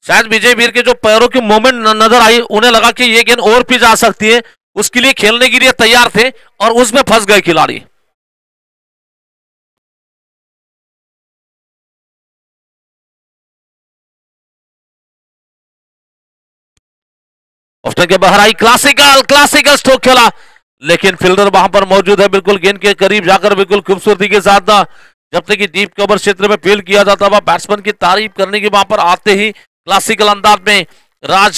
शायद विजय वीर के जो पैरों की मूवमेंट नजर आई, उन्हें लगा कि ये गेंद और भी जा सकती है, उसके लिए खेलने के लिए तैयार थे और उसमें फंस गए खिलाड़ी। ऑफ्टन के बाहर आई, क्लासिकल क्लासिकल स्ट्रोक खेला, लेकिन फील्डर वहां पर मौजूद है, बिल्कुल गेंद के करीब जाकर बिल्कुल खूबसूरती के साथ था। जब तक कि डीप कवर क्षेत्र में फील्ड किया जाता हुआ बैट्समैन की तारीफ करने की वहां पर आते ही क्लासिकल अंदाज में राज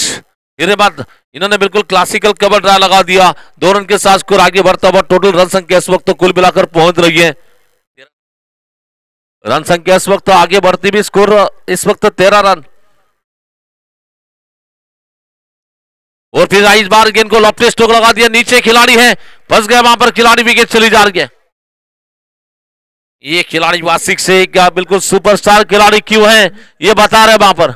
हिरेमत इन्होंने बिल्कुल क्लासिकल कवर ड्राइव लगा दिया, 2 रन के साथ स्कोर आगे बढ़ता हुआ, टोटल रन संख्या इस वक्त तो कुल मिलाकर पहुंच रही है, रन संख्या इस वक्त तो आगे बढ़ती भी, स्कोर इस वक्त 13 रन। और फिर इस बार गेंद को लॉफ्टी स्ट्रोक लगा दिया, नीचे खिलाड़ी है, फंस गया वहां पर खिलाड़ी, विकेट चली जा रही है। ये खिलाड़ी वासिक से बिल्कुल सुपरस्टार खिलाड़ी क्यों है ये बता रहे वहां पर।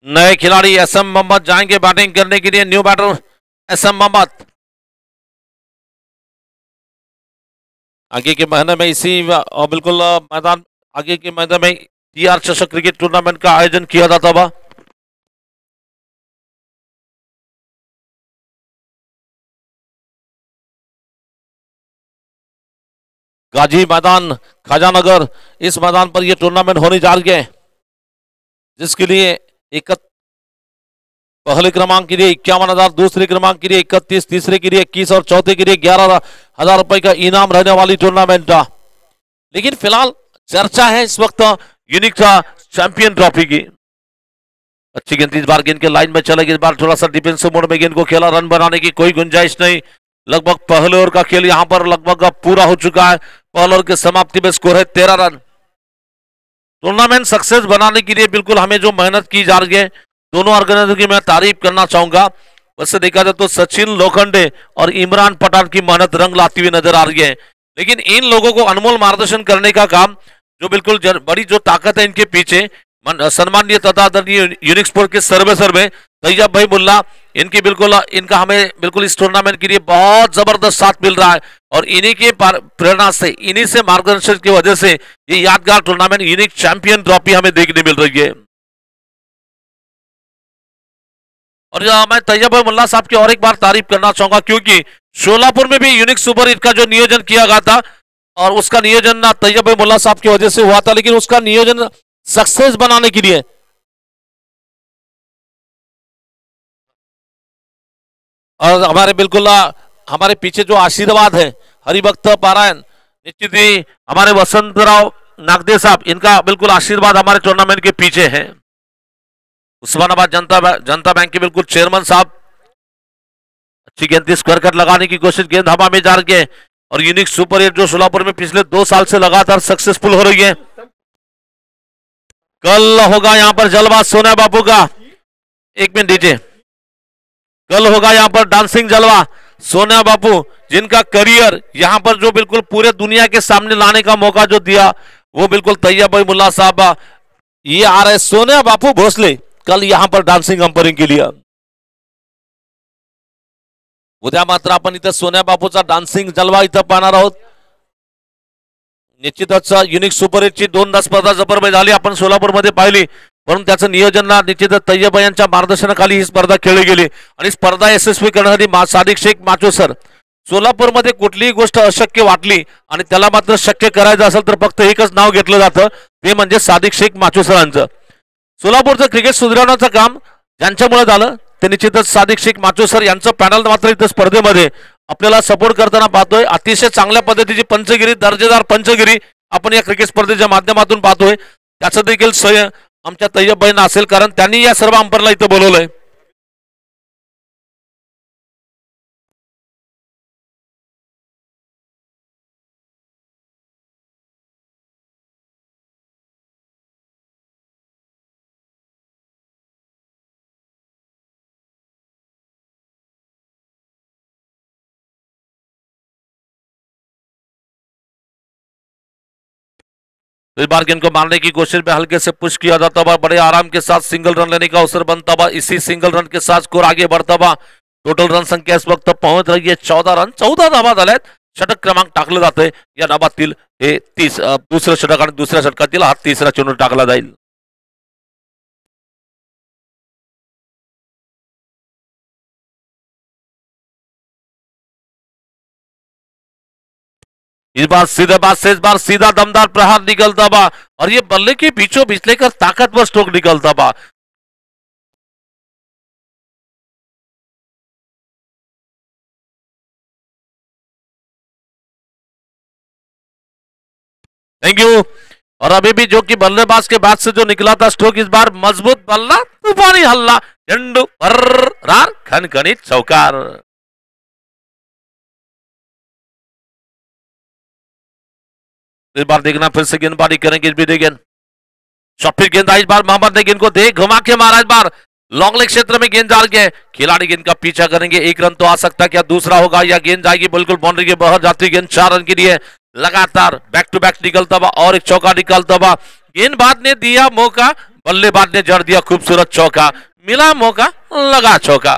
नए खिलाड़ी एसएम मोहम्मद जाएंगे बैटिंग करने के लिए। New batter SM Mohammad. आगे के महीने में इसी बिल्कुल मैदान आगे के महीने में टीआर चषक क्रिकेट टूर्नामेंट का आयोजन किया जाता था। गाजी मैदान खाजानगर, इस मैदान पर यह टूर्नामेंट होने जा रही है, जिसके लिए पहले क्रमांक के लिए 51,000, दूसरे क्रमांक के लिए 31, तीसरे के लिए 21 और चौथे के लिए 11,000 रुपए का इनाम रहने वाली टूर्नामेंट था। लेकिन फिलहाल चर्चा है इस वक्त यूनिक चैंपियन ट्रॉफी की। अच्छी गेंद इस बार गेंद के लाइन में चलेगी। इस बार थोड़ा सा डिफेंसिव मोड में गेंद को खेला, रन बनाने की कोई गुंजाइश नहीं। लगभग पहले ओवर का खेल यहां पर लगभग पूरा हो चुका है। पहले ओवर की समाप्ति में स्कोर है 13 रन। टूर्नामेंट सक्सेस बनाने के लिए बिल्कुल हमें जो मेहनत की जा रही है, दोनों ऑर्गेनाइजर की मैं तारीफ करना चाहूंगा। वैसे देखा जाए तो सचिन लोखंडे और इमरान पठान की मेहनत रंग लाती हुई नजर आ रही है, लेकिन इन लोगों को अनमोल मार्गदर्शन करने का काम जो बिल्कुल बड़ी जो ताकत है इनके पीछे, सम्मानीय तथा आदरणीय यूनिक स्पोर्ट के सर्वे तैयब भाई मुल्ला, इनकी बिल्कुल इनका हमें बिल्कुल इस टूर्नामेंट के लिए बहुत जबरदस्त साथ मिल रहा है। और इन्हीं के प्रेरणा से, इन्हीं से मार्गदर्शन की वजह से ये यादगार टूर्नामेंट यूनिक चैंपियन ट्रॉफी हमें देखने मिल रही है। और मैं तैयब भाई मुल्ला साहब की और एक बार तारीफ करना चाहूंगा, क्योंकि शोलापुर में भी यूनिक सुपर हिट का जो नियोजन किया गया था, और उसका नियोजन ना तैयब भाई मुल्ला साहब की वजह से हुआ था, लेकिन उसका नियोजन सक्सेस बनाने के लिए और हमारे बिल्कुल हमारे पीछे जो आशीर्वाद है हरिभक्त पारायण, निश्चित ही हमारे वसंतराव नागदे साहब, इनका बिल्कुल आशीर्वाद हमारे टूर्नामेंट के पीछे है। उस्मानाबाद जनता बैंक के बिल्कुल चेयरमैन साहब, अच्छी गेंद स्क्वायर कट लगाने की कोशिश, गेंद हवा में जा रही है। और यूनिक सुपर हिट जो सोलापुर में पिछले 2 साल से लगातार सक्सेसफुल हो रही है। कल होगा यहां पर जलवा सोना बापू का, 1 मिनट दीजिए, कल होगा यहां पर डांसिंग जलवा सोना बापू, जिनका करियर यहां पर जो बिल्कुल पूरे दुनिया के सामने लाने का मौका जो दिया, वो बिल्कुल तैयब भाई मुल्ला साहब ये आ रहे सोना बापू भोसले कल यहां पर डान्सिंग अंपायरिंग के लिए। उद्या मात्र आपण इथं सोन्या बापूचा डान्सिंग जलवा इथं पाहणार आहोत। निश्चितच युनिक सुपर हिटची 2दा स्पर्धा जबरदस्त झाली, आपण सोलापूरमध्ये पाहिली, परंतु त्याचं नियोजन निश्चितच तैयब यांच्या मार्गदर्शनाखाली ही स्पर्धा खेळली गेली आणि स्पर्धा यशस्वी करण्यासाठी सादिक शेख माचोसर, सोलापूरमध्ये कुठलीही गोष्ट अशक्य वाटली आणि त्याला मात्र शक्य करायचं असेल तर फक्त एकच नाव घेतलं जातं, ते म्हणजे सादिक शेख माचोसरांचं। सोलापूरचं क्रिकेट सुधारण्याचं काम ज्यांच्यामुळे झालं ते निश्चितच सादिक शेख माचोसर यांचं पॅनल मात्र इथं स्पर्धेमध्ये आपल्याला सपोर्ट करताना पाहतोय। अतिशय चांगल्या पद्धतीची पंचगिरी, दर्जेदार पंचगिरी आपण या क्रिकेट स्पर्धेच्या माध्यमातून पाहतोय। त्याचं देखील श्रेय आमच्या तैयब भाईंना असेल, कारण त्यांनी या सर्व अंपायरला इथं बोलवलंय। इस बार गेंद को मारने की कोशिश में हल्के से पुश किया जाता हुआ, बड़े आराम के साथ सिंगल रन लेने का अवसर बनता हुआ, इसी सिंगल रन के साथ स्कोर आगे बढ़ता हुआ। टोटल रन संख्या इस वक्त पहुंच रही है 14 रन। 14 धावा झाल्यात। षटक क्रमांक टाकलं जातंय या डाबातील, हे दुसरं षटक आणि दुसऱ्या षटकातील हा तिसरा चेंडू टाकला जाईल। इस बार सीधे बात से इस बार सीधा दमदार प्रहार निकलता बा और ये बल्ले के बीचों बीच लेकर ताकतवर स्ट्रोक निकलता बा। Thank you. और अभी भी जो कि बल्लेबाज के बाद से जो निकला था स्ट्रोक, इस बार मजबूत बल्ला, तूफानी हल्ला, झंडू रार खनखनित चौकार। इस बार देखना फिर से गेंदबाजी करेंगे इस भी गेंद, शॉट फिर गेंद आई, इस बार मोहम्मद ने गेंद को दे घुमा के मारा। इस बार लॉन्ग लेग क्षेत्र में गेंद डाल के खिलाड़ी गेंद का पीछा करेंगे। 1 रन तो आ सकता है, क्या दूसरा होगा या गेंद जाएगी बिल्कुल बाउंड्री के बाहर जाती गेंद। 4 रन के लिए लगातार बैक टू बैक निकलता हुआ और एक चौका निकलता हुआ। गेंदबाज ने दिया मौका, बल्लेबाज ने जड़ दिया खूबसूरत चौका, मिला मौका, लगा चौका।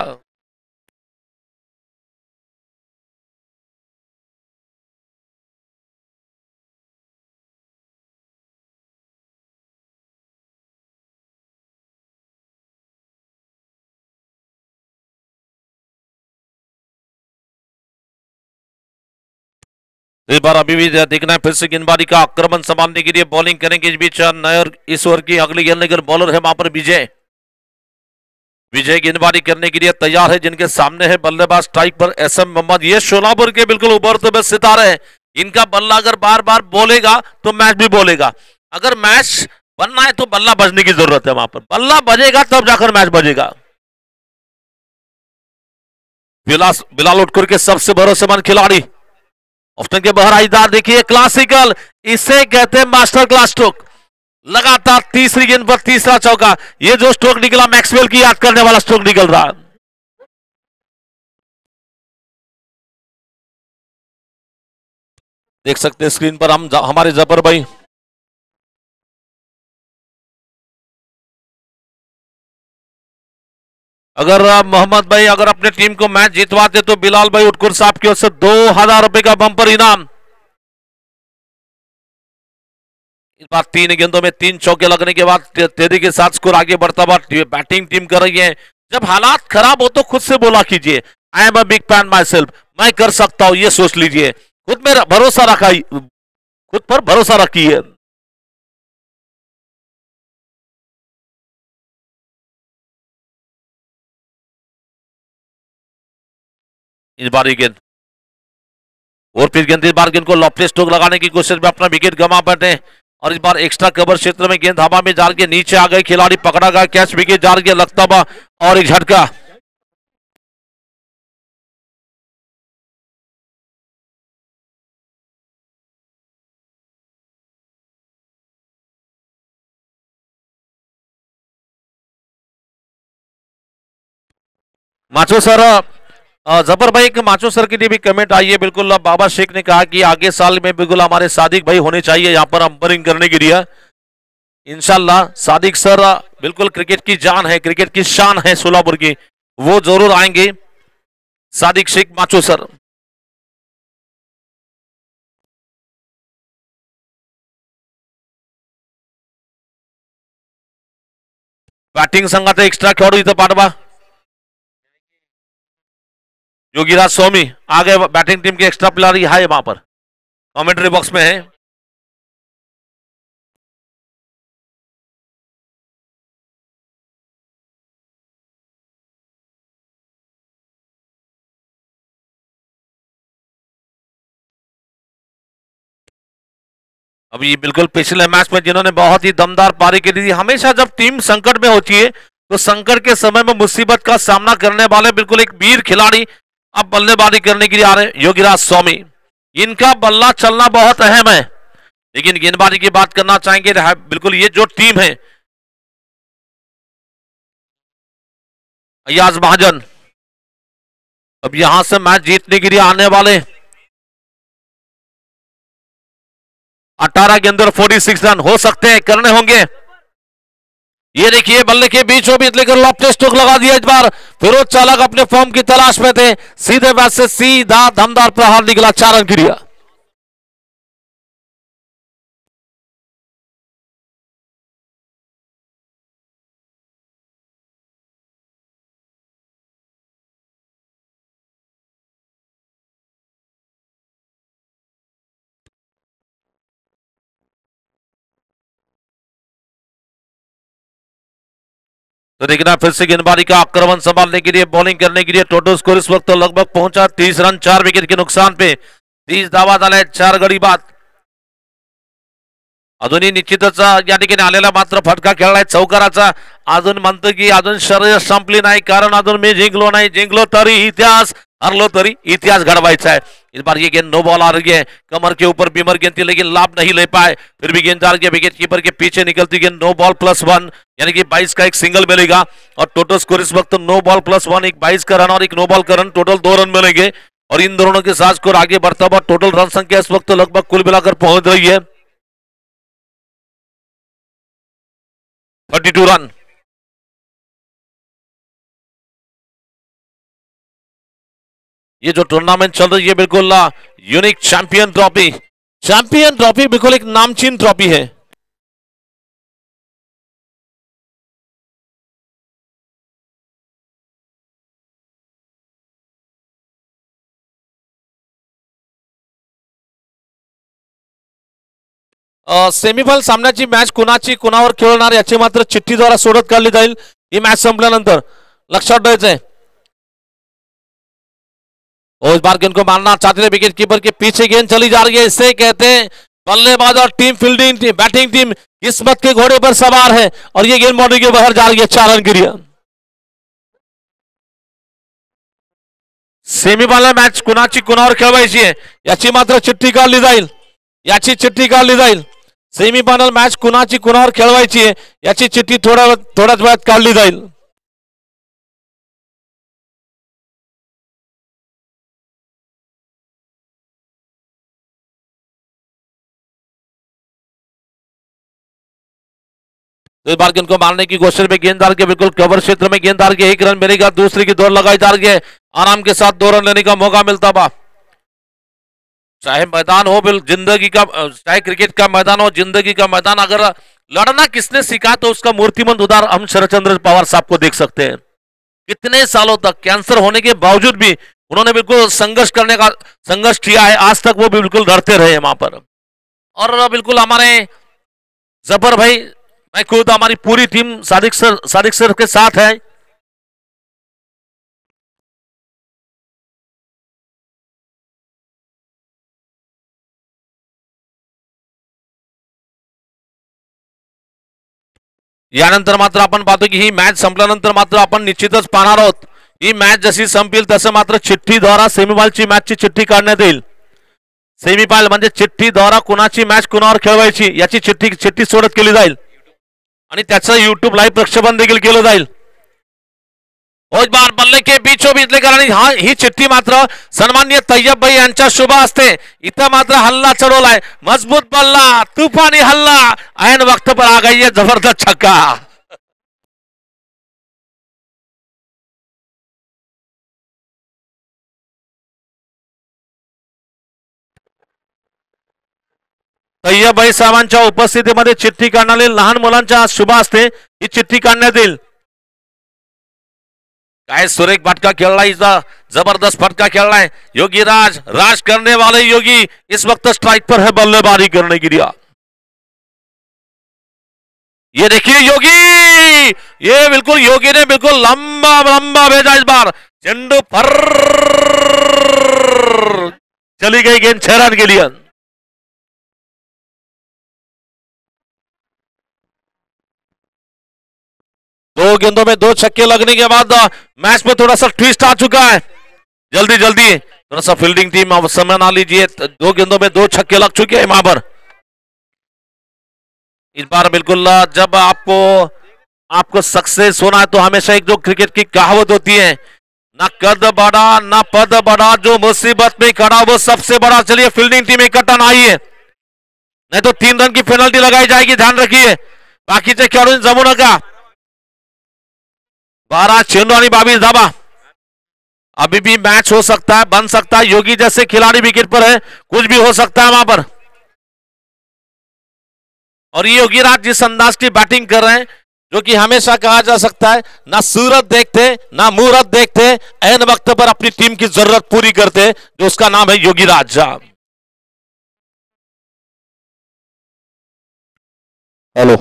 इस बार अभी भी देखना है फिर से गेंदबाजी का आक्रमण संभालने के लिए बॉलिंग करेंगे इस बीच नयर इस ओवर की अगली गेंदबाज बॉलर है वहां पर विजय। विजय गेंदबाजी करने के लिए तैयार है, जिनके सामने है बल्लेबाज स्ट्राइक पर एसएम मोहम्मद। ये शोलापुर के बिल्कुल उभरते हुए सितारे हैं। इनका बल्ला अगर बार बार बोलेगा तो मैच भी बोलेगा। अगर मैच बनना है तो बल्ला बजने की जरूरत है, वहां पर बल्ला बजेगा तब जाकर मैच बजेगा। बिलाल उटकुर के सबसे भरोसेमंद खिलाड़ी ऑप्शन के बाहर आईदार, देखिए क्लासिकल, इसे कहते हैं मास्टर क्लास स्ट्रोक। लगातार तीसरी गेंद पर तीसरा चौका। ये जो स्ट्रोक निकला मैक्सवेल की याद करने वाला स्ट्रोक निकल रहा। देख सकते हैं स्क्रीन पर हम हमारे जफर भाई। अगर मोहम्मद भाई अगर अपने टीम को मैच जितवाते तो बिलाल भाई उटकुर साहब की ओर से 2000 रुपए का बम्पर इनाम। इस बार 3 गेंदों में 3 चौके लगने के बाद तेजी के साथ स्कोर आगे बढ़ता हुआ बैटिंग टीम कर रही है। जब हालात खराब हो तो खुद से बोला कीजिए, I am a big fan my self, मैं कर सकता हूं, ये सोच लीजिए। खुद में भरोसा रखा, खुद पर भरोसा रखिए। इस बार गेंद और फिर गेंद, इस बार गेंद को लॉफ्टी स्ट्रोक लगाने की कोशिश में अपना विकेट गंवा बैठे और इस बार एक्स्ट्रा कवर क्षेत्र में गेंद हवा में जा के नीचे आ गए, खिलाड़ी पकड़ा गया, कैच विकेट जा के लगता हुआ और एक झटका। माचो सर, जबर भाई, एक माचो सर के लिए भी कमेंट आई है। बिल्कुल बाबा शेख ने कहा कि आगे साल में बिल्कुल हमारे सादिक भाई होने चाहिए यहाँ पर अंपायरिंग करने के लिए। इंशाल्लाह सादिक सर बिल्कुल क्रिकेट की जान है, क्रिकेट की शान है सोलापुर की, वो जरूर आएंगे। सादिक शेख माचो सर। बॅटिंग संघाचा एक्स्ट्रा खेळाडू इथं पाठवा। योगीराज स्वामी आ गए, बैटिंग टीम के एक्स्ट्रा प्लेयर है वहां पर, कमेंट्री बॉक्स में है। अभी बिल्कुल पिछले मैच में जिन्होंने बहुत ही दमदार पारी की थी। हमेशा जब टीम संकट में होती है तो संकट के समय में मुसीबत का सामना करने वाले बिल्कुल एक वीर खिलाड़ी अब बल्लेबाजी करने के लिए आ रहे हैं, योगीराज स्वामी। इनका बल्ला चलना बहुत अहम है, लेकिन गेंदबाजी की बात करना चाहेंगे बिल्कुल ये जो टीम है, अयाज महाजन अब यहां से मैच जीतने के लिए आने वाले 18 गेंदों 46 रन हो सकते हैं, करने होंगे। ये देखिए बल्ले के बीचों बीच लेकर लॉफ्टी स्ट्रोक लगा दिया। इस बार फिरोज चालक अपने फॉर्म की तलाश में थे, सीधे बैट से सीधा दमदार प्रहार निकला, 4 रन गिरा। तो देखना फिर से गेंदबाजी का आक्रमण संभालने के लिए, बॉलिंग करने के लिए टोटल स्कोर इस वक्त तो लगभग पहुंचा 30 रन 4 विकेट के नुकसान पे। 30 धावा झाल्या, 4 गडी बाद। अजूनही निश्चितच या ठिकाणी आलेला मात्र फटका खेळलाय चौकाराचा। अजून म्हणतो की अजून शर्यत संपली नाही, कारण अजून मी जिंकलो नाही, जिंकलो तरी इतिहास, हरलो तरी इतिहास घड़वाइचा है। इस बार ये गेंद नो बॉल आ रही है, कमर के ऊपर बीमर गेंद थी लेकिन लाभ नहीं ले पाए। फिर भी गेंद डाल के विकेट कीपर के पीछे निकलती गेंद, नो बॉल +1, यानी कि 22 का एक सिंगल मिलेगा और टोटल स्कोर इस वक्त नो बॉल +1, एक 22 का रन और एक नो बॉल का रन, टोटल 2 रन मिलेंगे और इन दोनों के साथ स्कोर आगे बढ़ता हुआ टोटल रन संख्या इस वक्त लगभग कुल मिलाकर पहुंच रही है 32 रन। ये जो टूर्नामेंट चल रही है बिल्कुल unique champion trophy. Champion trophy बिल्कुल एक नामचीन ट्रॉफी है। सेमीफायनल सामन्याची मॅच कुणाची कुणावर खेळणार याची मात्र चिठ्ठीद्वारा सोडत काढली जाईल ही मॅच संपल्यानंतर, लक्षात ठेवायचंय। और इस बार गेंद को मारना चाहते थे विकेट कीपर के पीछे गेंद चली जा रही है, इसे कहते हैं बल्लेबाज और team fielding team batting team किस्मत के घोड़े पर सवार है और ये गेंद बाउंड्री के बाहर जा रही है, 4 रन गिरी। सेमीफायनल मॅच कुणाची कुणावर खेळवायची आहे याची मात्र चिठ्ठी काढली जाईल, याची चिठ्ठी काढली जाईल। सेमीफायनल मॅच कुणाची कुणावर खेळवायची आहे याची चिठ्ठी थोड्याच वेळात काढली जाईल। तो इस बार गेंद को मारने की कोशिश में गेंददार के बिल्कुल कवर क्षेत्र में गेंददार के 1 रन मिलेगा, दूसरी की दौड़ लगाई जा रही है, आराम के साथ 2 रन लेने का मौका मिलता बा। चाहे मैदान हो जिंदगी का, चाहे क्रिकेट का मैदान हो जिंदगी का मैदान, अगर लड़ना किसने सीखा तो उसका मूर्तिमंत उदाहरण हम शरदचंद्र पवार साहब को देख सकते हैं। कितने सालों तक कैंसर होने के बावजूद भी उन्होंने बिल्कुल संघर्ष किया है, आज तक वो बिल्कुल लड़ते रहे वहां पर। और बिल्कुल हमारे जफर भाई, मैं खुद हमारी पूरी टीम सादिक सर के साथ है। यानंतर मात्र आपण पाहतो की ही मॅच संपल्यानंतर मात्र आपण निश्चितच पाहणार आहोत ही मॅच जशी संपेल तसं मात्र चिठ्ठीद्वारा सेमीफायनलची मॅचची चिठ्ठी काढण्यात येईल। सेमीफायनल म्हणजे चिठ्ठीद्वारा कुणाची मॅच कुणावर खेळवायची याची चिठ्ठी सोडत केली जाईल आणि त्याचं YouTube लाईव्ह प्रक्षेपण देखील केलं जाईल। और बार बल्ले के बीचों बीच लेकर आणि हा ही चिठ्ठी मात्र सन्माननीय तय्यब भाई यांच्या शुभ हस्ते इथं मात्र हल्ला चढवलाय, मजबूत बल्ला, तूफानी हल्ला, ऐन वक्त पर आ गई है जबरदस्त छक्का। तय्यब भाई साहेबांच्या उपस्थितीमध्ये चिठ्ठी काढणारे लहान मुलांच्या शुभ हस्ते ही चिठ्ठी काढण्यात येईल। काय सुरेख फटका खेलना, जबरदस्त फटका खेलना है योगी राज करने वाले योगी इस वक्त स्ट्राइक पर है बल्लेबाजी करने के लिए। ये देखिए योगी, ये बिल्कुल योगी ने बिल्कुल लंबा लंबा भेजा, इस बार चंडू फर चली गई गेंद 6 रन के लिए। दो गेंदों में 2 छक्के लगने के बाद मैच में थोड़ा सा ट्विस्ट आ चुका है। जल्दी जल्दी थोड़ा सा फील्डिंग टीम समय ना लीजिए, 2 गेंदों में 2 छक्के लग चुके हैं वहां पर। इस बार बिल्कुल जब आपको सक्सेस होना है तो हमेशा एक जो क्रिकेट की कहावत होती है, ना कद बड़ा ना पद बड़ा, जो मुसीबत में खड़ा वो सबसे बड़ा। चलिए फील्डिंग टीम इकट्ठा ना आई है, नहीं तो 3 रन की पेनल्टी लगाई जाएगी, ध्यान रखिए। बाकीचे खेळून जमू नका। 12 चेंडू आणि 22 धाबा, अभी भी मैच हो सकता है, बन सकता है। योगी जैसे खिलाड़ी विकेट पर है, कुछ भी हो सकता है वहां पर। और ये योगी राज जिस अंदाज की बैटिंग कर रहे हैं, जो कि हमेशा कहा जा सकता है ना सूरत देखते ना मुहूर्त देखते, ऐन वक्त पर अपनी टीम की जरूरत पूरी करते, जो उसका नाम है योगी राज। हॅलो,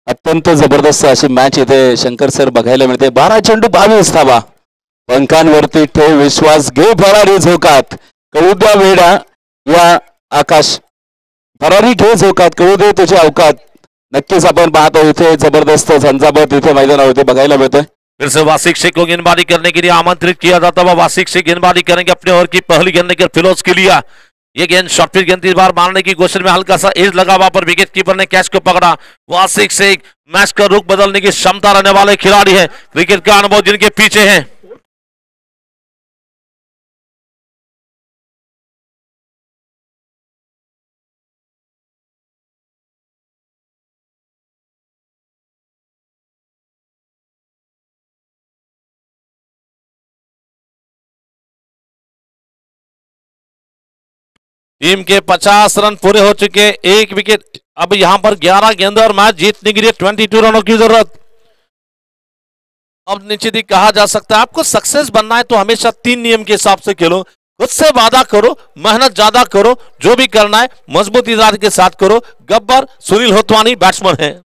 अत्यंत जबरदस्त अशी मॅच इथे शंकर सर बघायला मिळते। 12 चेंडू 22 धावा, पंखांवरती ठेव विश्वास, घे भरारी झोकात, कळू द्या वेडा या आकाश, भरारी घे झोकात, कळू दे तुझे अवकात। नक्कीच आपण पाहतो इथे जबरदस्त झंझावत इथे मैदानावरती बघायला मिळतोय। फिर से वासिक शेख को गेंदबाजी करने के लिए आमंत्रित किया जाता है। वासिक शेख गेंदबाजी करेंगे अपने ओवर की पहली गेंद लेकर फिरोज के लिए। ये गेंद शॉर्ट पिच गेंद, इस बार मारने की कोशिश में हल्का सा एज लगा, वहां पर विकेट कीपर ने कैच को पकड़ा। वासिक शेख मैच का रुख बदलने की क्षमता रहने वाले खिलाड़ी है, क्रिकेट का अनुभव जिनके पीछे है। टीम के 50 रन पूरे हो चुके, एक विकेट। अब यहां पर 11 गेंदों और मैच जीतने के लिए 22 रनों की जरूरत। अब निश्चित ही कहा जा सकता है आपको सक्सेस बनना है तो हमेशा 3 नियम के हिसाब से खेलो। खुद से वादा करो, मेहनत ज्यादा करो, जो भी करना है मजबूत इरादे के साथ करो। गब्बर सुनील होतवानी बैट्समैन है।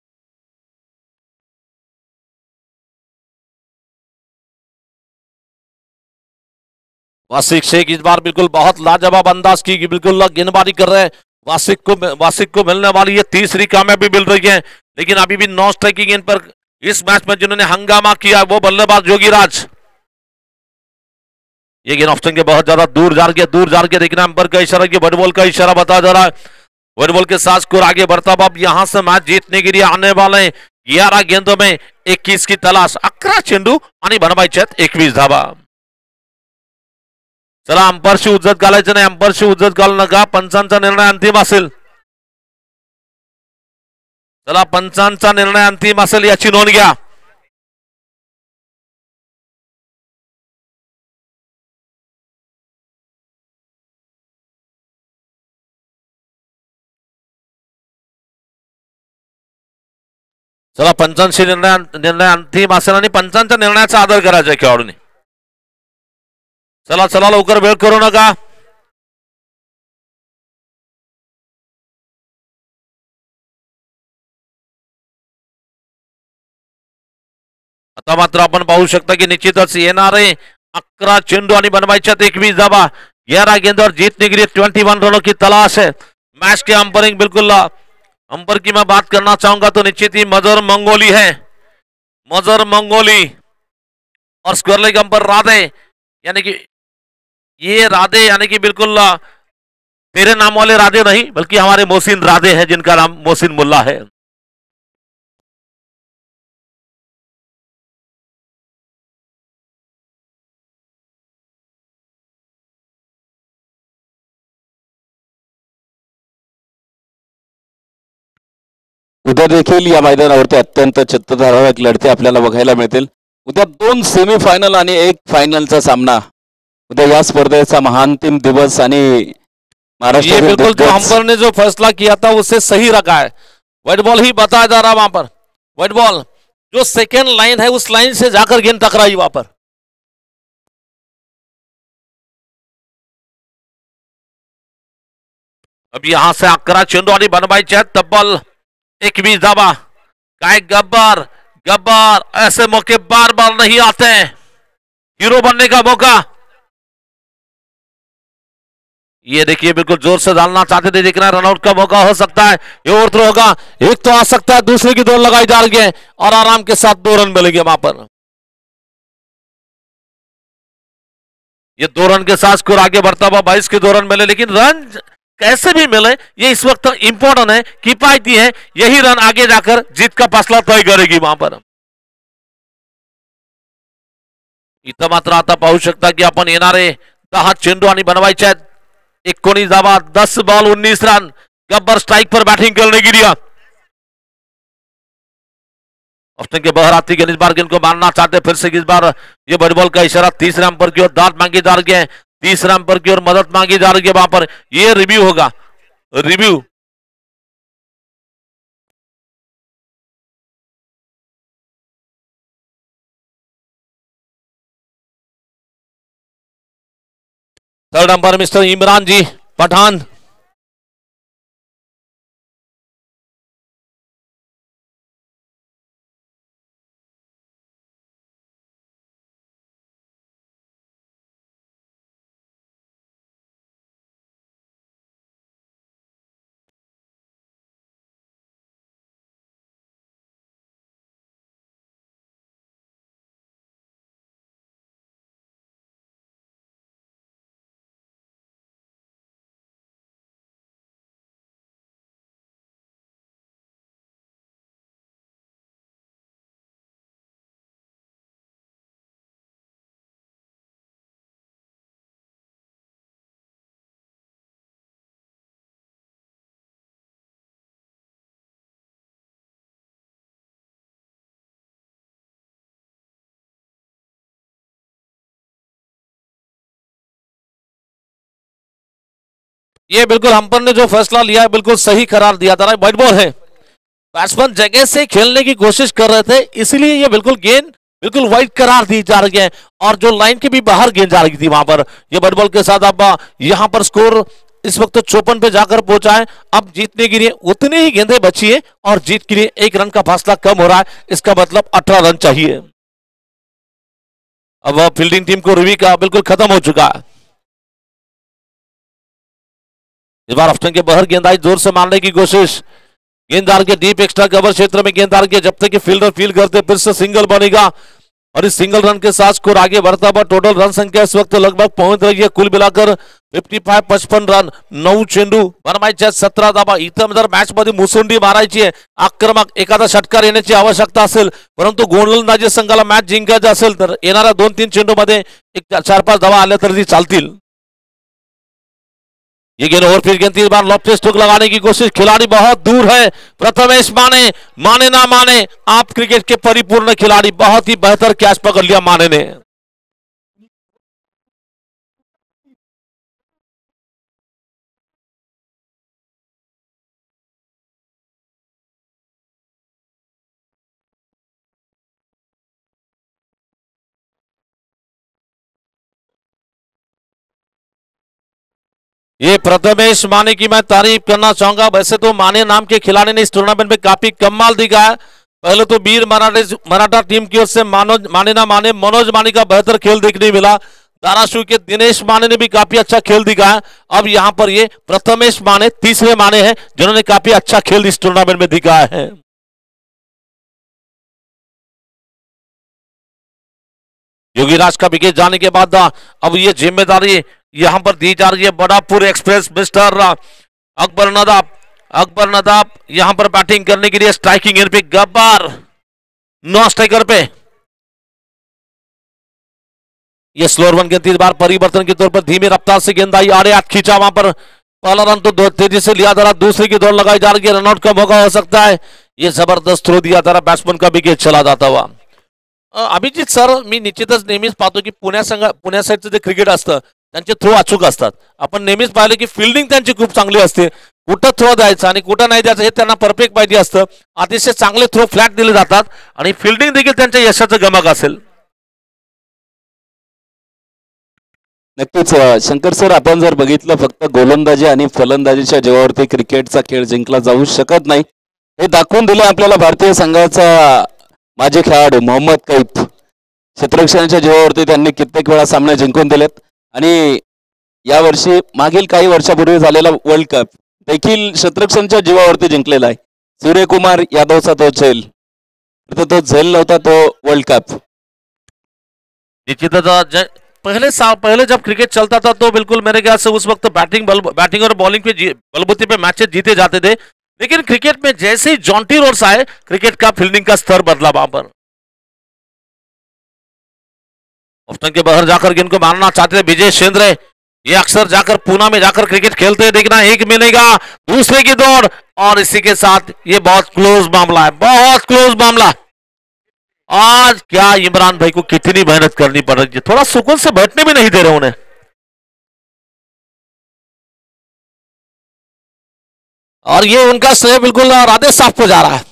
वासिक शेख इस बार बिल्कुल बहुत लाजवाब अंदाज की बिल्कुल गेंदबाजी कर रहे हैं। वासिक को मिलने वाली ये तीसरी कामयाबी मिल रही है, लेकिन अभी भी 9 स्ट्राइक की गेंद पर इस मैच में जिन्होंने हंगामा किया वो बल्लेबाज योगीराज। ये गेंद ऑप्शन के बहुत ज्यादा दूर जा रही है, देखना अंपर का इशारा, की बॉल का इशारा बता जा रहा है। बॉल के साथ स्कोर आगे बढ़ता हुआ अब यहां से मैच जीतने के लिए आने वाले 11 गेंदों में 21 की तलाश। 11 चेंडू आणि बनवायचे 21 धावा। चला अंपरशी उज्जत घालायचं नाही, अंपरशी उज्जत घालू नका, पंचांचा निर्णय अंतिम असेल। चला पंचांचा निर्णय अंतिम असेल याची नोंद घ्या। चला पंचांशी निर्णय अंतिम असेल आणि पंचांच्या निर्णयाचा आदर करायचा आहे खेळाडूंनी। चला चला लवकर वेळ करू नका। आता मात्र आपण पाहू शकता की निश्चितच येणारे 11 चेंडू आणि बनवायच्यात 21 धावा। 11 गेंदों जीतने के लिए 21 रनों की तलाश है। मैच के अंपरिंग बिल्कुल अंपर की मैं बात करना चाहूंगा तो निश्चित ही मजर मंगोली है, मजर मंगोली। और स्क्वायर लेग अंपर राधे, यानी कि ये राधे यानी कि बिल्कुल तेरे नाम वाले राधे नहीं बल्कि हमारे मोहसिन राधे हैं जिनका नाम मोहसिन मुल्ला है। उद्या देखील या मैदानावरती अत्यंत चित्तधरारक लढते आपल्याला बघायला मिळतील। उद्या 2 सेमीफायनल आणि 1 फायनलचा सामना। उद्या या स्पर्धेचा महाअंतिम दिवस आणि ये बिल्कुल जो अंपर ने जो फैसला किया था उससे सही रखा है। व्हाइट बॉल ही बताया जा रहा वहां पर, व्हाइट बॉल जो सेकेंड लाइन है उस लाइन से जाकर गेंद टकराई वहां पर। अब यहां से 11 चेंडू आणि बनवायचे आहेत तब्बल 21 धावा। काय गब्बर, गब्बर ऐसे मौके बार बार नहीं आते हैं, हीरो बनने का मौका। ये देखिए बिल्कुल जोर से डालना चाहते थे, देखना रनआउट का मौका हो सकता है। ये ओवर थ्रो होगा, एक तो आ सकता है, दूसरे की दौड़ लगाई जा रही है और आराम के साथ 2 रन मिलेंगे वहां पर। ये 2 रन के साथ स्कोर आगे बढ़ता हुआ 22 के 2 रन मिले, लेकिन रन कैसे भी मिले ये इस वक्त इंपॉर्टेंट है, किफायती है। यही रन आगे जाकर जीत का फैसला तय करेगी वहां पर। इथं मात्र आता पाहू शकता की आपण येणारे 10 चेंडू आणि बनवायचे आहेत 19 धावा, 10 बॉल 19 रन। गब्बर स्ट्राइक पर बैटिंग करने के लिए ऑप्शन के बाहर आती गेंद, इस बार गेंद को मारना चाहते फिर से इस बार ये बड़ी बॉल का इशारा। तीसरे अंपर की ओर दांत मांगी जा रही है, तीसरे अंपर की ओर मदद मांगी जा रही है वहां पर। ये रिव्यू होगा, review. Third umpire mister Imran ji Pathan. ये बिल्कुल अंपायर ने जो फैसला लिया है बिल्कुल सही करार दिया था। व्हाइट बॉल है, बैट्समैन जगह से खेलने की कोशिश कर रहे थे, इसलिए ये बिल्कुल गेंद बिल्कुल वाइड करार दी जा रही है और जो लाइन के भी बाहर गेंद जा रही थी वहां पर। ये व्हाइट बॉल के साथ अब यहां पर स्कोर इस वक्त 54 पे जाकर पहुंचा है। अब जीतने के लिए उतनी ही गेंदें बची है और जीत के लिए 1 रन का फासला कम हो रहा है, इसका मतलब 18 रन चाहिए। अब फील्डिंग टीम को रवि का बिल्कुल खत्म हो चुका है। इस बार ऑप्शन के बाहर गेंदबाज जोर से मारने की कोशिश, गेंददार के डीप एक्स्ट्रा कवर क्षेत्र में गेंददार के जब तक कि फील्डर फील करते फिर से सिंगल बनेगा और इस सिंगल रन के साथ स्कोर आगे बढ़ता हुआ टोटल रन संख्या इस वक्त लगभग पहुंच रही है कुल मिलाकर 55 रन, 9 चेंडू बनवायचे 17 धावा। इथं जर मॅच मध्ये मुसंडी मारायची आहे, आक्रमक एखादा षटकार येण्याची आवश्यकता असेल, परंतु गोलंदाजी संघाला मॅच जिंकायचं असेल तर येणाऱ्या 2-3 चेंडू मध्ये एक 4-5 धावा आल्या तरी चालतील। ये गेंद और फिर गेंद 3 बार लॉफ्ट स्ट्रोक लगाने की कोशिश, खिलाड़ी बहुत दूर है प्रथमेश माने, माने ना माने आप क्रिकेट के परिपूर्ण खिलाड़ी, बहुत ही बेहतर कैच पकड़ लिया माने ने। ये प्रथमेश माने की मैं तारीफ करना चाहूंगा। वैसे तो माने नाम के खिलाड़ी ने इस टूर्नामेंट में काफी कमाल दिखाया। पहले तो वीर मराठा टीम की ओर से माने ना माने मनोज माने का बेहतर खेल देखने मिला, धाराशिव के दिनेश माने ने भी काफी अच्छा खेल दिखाया। अब यहां पर ये प्रथमेश माने तीसरे माने हैं जिन्होंने काफी अच्छा खेल इस टूर्नामेंट में दिखाया है। योगीराज का विकेट जाने के बाद अब ये जिम्मेदारी यहां पर दी जा रही है बड़ापुर एक्सप्रेस मिस्टर अकबर नदाब। अकबर नदाब यहां पर बैटिंग करने के लिए स्ट्राइकिंग एंड पे गब्बार नौ स्ट्राइकर पे। ये स्लोअर वन गेंद 3 बार परिवर्तन के तौर पर धीमी रफ्तार से गेंदाई आड़े हाथ खींचा, वहां पर पहला रन तो तेजी से लिया जा रहा, दूसरे की दौड़ लगाई जा रही है, रनआउट का मौका हो सकता है। ये जबरदस्त थ्रो दिया जा रहा, बैट्समैन का विकेट चला जाता हुआ। अभिजित सर, मी निश्चितच नेहमीच पाहतो की पुण्या साईडचं जे क्रिकेट असतं त्यांचे थ्रो अचूक असतात। आपण नेहमीच पाहिलं की फिल्डिंग त्यांची खूप चांगली असते, कुठं थ्रो द्यायचा आणि कुठं नाही द्यायचं हे त्यांना परफेक्ट पाहिजे असतं। अतिशय चांगले थ्रो फ्लॅट दिले जातात आणि फिल्डिंग देखील त्यांच्या यशाचं गमक असेल। नक्कीच शंकर सर, आपण जर बघितलं फक्त गोलंदाजी आणि फलंदाजीच्या जीवावरती क्रिकेटचा खेळ जिंकला जाऊ शकत नाही, हे दाखवून दिले आपल्याला भारतीय संघाचा माजी खेळाडू मोहम्मद कैफ। क्षेत्ररक्षणाच्या जीवावरती त्यांनी कित्येक वेळा सामने जिंकून दिलेत आणि यावर्षी मागील काही वर्षापूर्वी झालेला वर्ल्ड कप देखील क्षेत्ररक्षणाच्या जीवावरती जिंकलेला आहे। सूर्यकुमार यादवचा तो झेल, तो झेल नव्हता तो वर्ल्ड कप। निश्चितच पहले जब क्रिकेट चलता था तो बिल्कुल मेरे ख्याल से उस वक्त बैटिंग और बॉलिंग पे बलबूते पे मैचेस जीते जाते थे, लेकिन क्रिकेट में जैसे ही जॉन्टी रोड्स आए क्रिकेट का फील्डिंग का स्तर बदला। वहां पर ऑप्शन के बाहर जाकर गेंद को मारना चाहते थे विजय शेंद्रे, ये अक्सर जाकर पूना में जाकर क्रिकेट खेलते देखना, एक मिलेगा दूसरे की दौड़ और इसी के साथ ये बहुत क्लोज मामला है, बहुत क्लोज मामला। आज क्या इमरान भाई को कितनी मेहनत करनी पड़ रही है, थोड़ा सुकून से बैठने भी नहीं दे रहे उन्हें। और ये उनका श्रेय बिल्कुल राधे साफ को जा रहा है।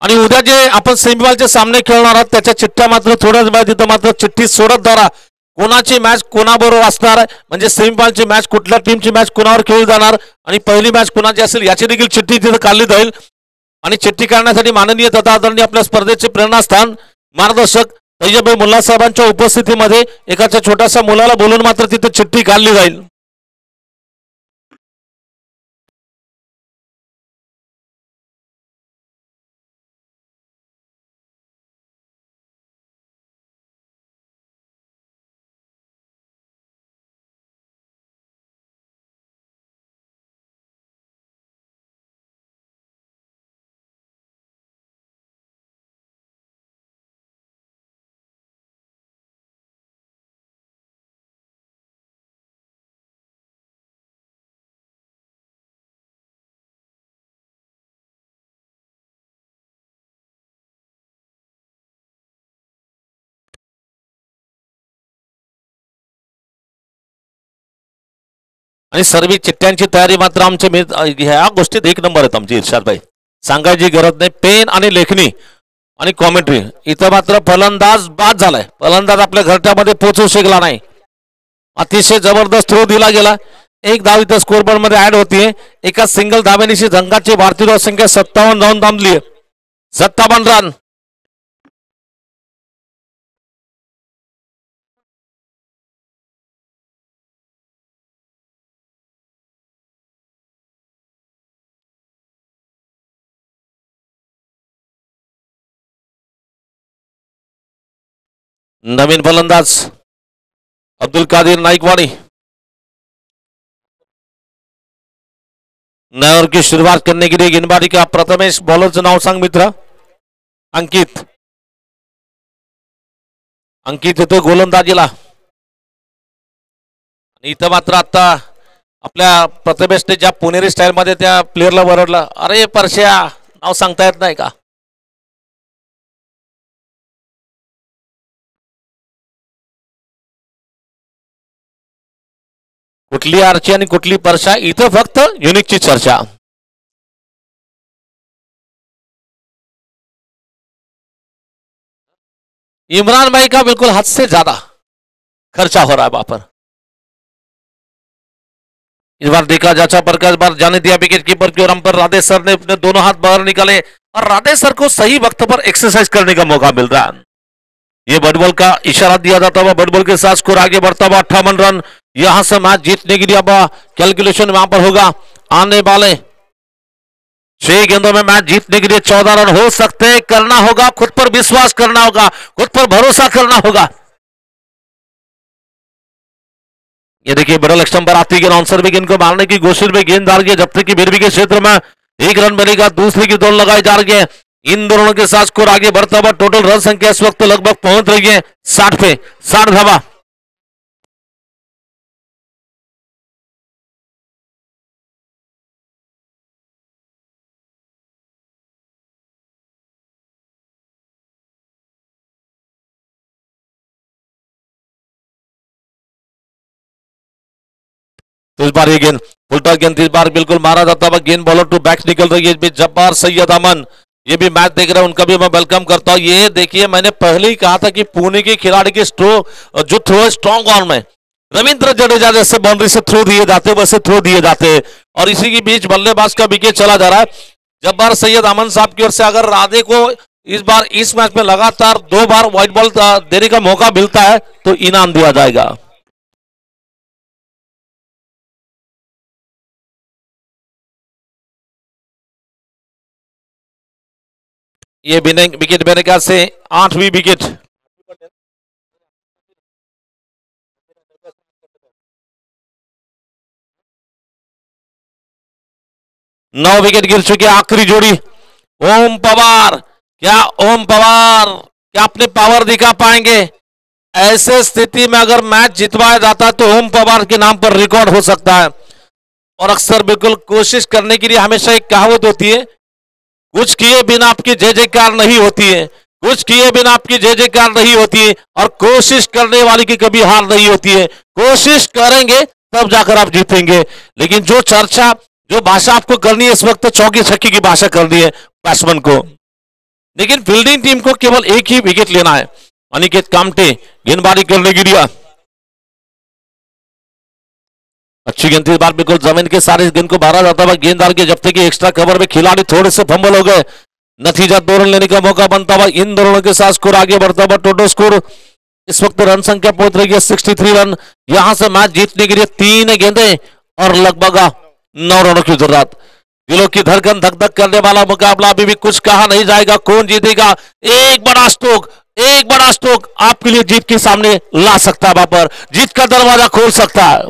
आणि उद्या जे आपण सेमीफायनलचे सामने खेळणार आहोत त्याच्या चिठ्ठ्या मात्र थोड्याच वेळ तिथं मात्र चिठ्ठी सोडत धरा, कोणाची मॅच कोणाबरोबर असणार, म्हणजे सेमीफायनलची मॅच कुठल्या टीमची मॅच कोणावर खेळली जाणार आणि पहिली मॅच कोणाची असेल याची देखील चिठ्ठी तिथं काढली जाईल। आणि चिठ्ठी काढण्यासाठी माननीय तथा आदरणीय आपल्या स्पर्धेचे प्रेरणास्थान मार्गदर्शक तैयब मुल्ला साहेबांच्या उपस्थितीमध्ये एकाच्या छोट्याशा मुलाला बोलून मात्र तिथे चिठ्ठी काढली जाईल। आणि सर्व चिठ्ठ्यांची तयारी मात्र आमचे ह्या गोष्टीत एक नंबर आहेत आमची इर्षादभाई, सांगायची गरज नाही. पेन आणि लेखणी आणि कॉमेंट्री इथं मात्र फलंदाज बाद झालाय. फलंदाज आपल्या घरट्यामध्ये पोहोचू शकला नाही. अतिशय जबरदस्त थ्रो दिला गेला. एक धाव इथं स्कोरबोर्ड मध्ये ऍड होतीये. एका सिंगल धावेनिशी संघाची भारतीय धावसंख्या 57 धावून थांबली आहे. 57 रन. नवीन फलंदाज अब्दुल कादिर नाईकवाडी. नया की शुरुआत करने के लिए गेंदबाजी का प्रथमेश बॉलरचं नाव सांग मित्र. अंकित. अंकित येतो गोलंदाजीला. इथं मात्र आता आपल्या प्रथमेशने ज्या पुणेरी स्टाईल मध्ये त्या प्लेअरला वरडलं, अरे परश्या नाव सांगता येत नाही का. कुठली आर्ची आणि कुठली परशा, इथं फक्त युनिकची चर्चा. इमरान भाई का बिल्कुल हद से ज्यादा खर्चा हो रहा है वहां पर. इस बार देखा जाचा पर इस बार जाने दिया विकेट कीपर की, और हम पर राधे सर ने अपने दोनों हाथ बाहर निकाले और राधे सर को सही वक्त पर एक्सरसाइज करने का मौका मिल रहा है. ये बॉल का इशारा दिया जाता हुआ बॉल के साथ स्कोर आगे बढ़ता हुआ 58 रन. यहां से मैच जीतने के लिए अब कैलकुलेशन वहां पर होगा. आने वाले 6 गेंदों में मैच जीतने के लिए 14 रन हो सकते हैं. करना होगा, खुद पर विश्वास करना होगा, खुद पर भरोसा करना होगा. ये देखिए मिडल स्टंप पर आती गेंद, आंसर भी गेंद को मारने की कोशिश में गेंद आ रही है. जब तक कि बिरबी के क्षेत्र में 1 रन बनेगा, दूसरे की दौड़ लगाई जा रही है. इन दोनों के साथ स्कोर आगे बढ़ता हुआ टोटल रन संख्या इस वक्त लगभग पहुंच रही है 60 पे. 60 धावा. तो इस बार ये गेंद उल्टा गेंद इस बार बिल्कुल मारा जाता हुआ गेंद बॉलर टू बैक निकल रही है. जब्बार सैयद अमन ये भी मैच देख रहे हैं, उनका भी मैं वेलकम करता हूं. ये देखिए मैंने पहले ही कहा था कि पुणे के खिलाड़ी के जो थ्रो है स्ट्रॉन्ग ऑन में, रविंद्र जडेजा जैसे बाउंड्री से थ्रो दिए जाते वैसे थ्रो दिए जाते हैं. और इसी के बीच बल्लेबाज का विकेट चला जा रहा है. जब्बार सैयद अमन साहब की ओर से अगर राधे को इस बार इस मैच में लगातार 2 बार व्हाइट बॉल देने का मौका मिलता है तो इनाम दिया जाएगा. ये विकेट मेरे ख्याल से 8वीं विकेट. नौ विकेट गिर चुके. आखिरी जोड़ी ओम पवार. क्या ओम पवार क्या अपने पावर दिखा पाएंगे? ऐसे स्थिति में अगर मैच जितवाया जाता तो ओम पवार के नाम पर रिकॉर्ड हो सकता है. और अक्सर बिल्कुल कोशिश करने के लिए हमेशा एक कहावत होती है, कुछ किए बिना आपकी जय जयकार नहीं होती है. कुछ किए बिना आपकी जय जयकार नहीं होती है. और कोशिश करने वाले की कभी हार नहीं होती है. कोशिश करेंगे तब जाकर आप जीतेंगे. लेकिन जो चर्चा जो भाषा आपको करनी है इस वक्त चौकी छक्की की भाषा करनी है बैट्समैन को. लेकिन फील्डिंग टीम को केवल एक ही विकेट लेना है. अनिकेत कामटे गेंदबाजी करने के लिए अच्छी गेंद इस बार बिल्कुल जमीन के सारे गेंद को मारा जाता हुआ गेंददार के जब तक एक्स्ट्रा कवर में खिलाड़ी थोड़े से फंबल हो गए. नतीजा 2 रन लेने का मौका बनता हुआ इन दोनों के साथ स्कोर आगे बढ़ता हुआ टोटल स्कोर इस वक्त रन संख्या पहुंच रही है 63 रन. यहां से मैच जीतने के लिए 3 गेंदें और लगभग 9 रनों की जरूरत. दिलों की धड़कन धक धक करने वाला मुकाबला अभी भी कुछ कहा नहीं जाएगा. कौन जीतेगा? एक बड़ा स्ट्रोक आपके लिए जीत के सामने ला सकता है. वहां पर जीत का दरवाजा खोल सकता है.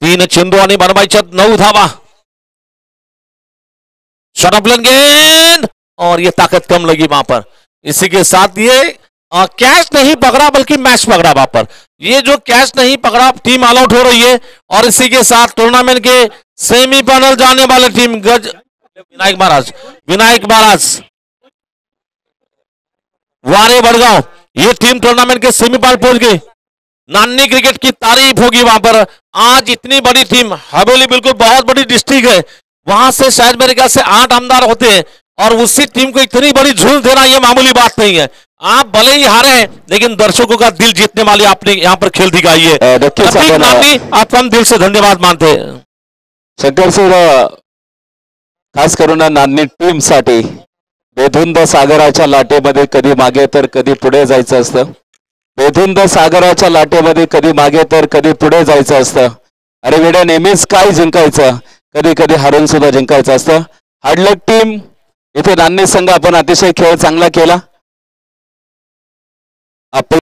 तीन चेंडू आणि बनवायच्या 9 धावा. शॉर्ट गेंद और ये ताकत कम लगी वहां पर. इसी के साथ ये कैच नहीं पकड़ा बल्कि मैच पकड़ा. वहां पर ये जो कैच नहीं पकड़ा टीम ऑल आउट हो रही है. और इसी के साथ टूर्नामेंट के सेमीफाइनल जाने वाले टीम विनायक महाराज वारे बड़गांव, ये टीम टूर्नामेंट के सेमीफाइनल पहुंच गई। नानी क्रिकेट की तारीफ होगी वहां पर। आज इतनी बड़ी टीम, हवेली बिल्कुल बहुत बड़ी डिस्ट्रिक्ट है, वहां से शायद मेरे ख्याल से 8 आमदार होते हैं और उसी टीम को इतनी बड़ी झूल देना यह मामूली बात नहीं है। आप भले ही हारे हैं लेकिन दर्शकों का दिल जीतने वाली आपने यहाँ पर खेल दिखाई है। नानी, आपको हम दिल से धन्यवाद मानते हैं। शंकर सर, खास करून नानी टीम साठी बेधुंद सागराच्या लाटेमध्ये कधी मागे तर कधी पुढे जायचं असतं। बेधुंद सागराच्या लाटेमध्ये कधी मागे तर कधी पुढे जायचं असतं। अरे वेड्या, नेहमीच काय जिंकायचं, कधी कधी हारून सुद्धा जिंकायचं असतं। हार्डलक टीम, इथे नानी संघ आपण अतिशय खेळ चांगला केला। आपण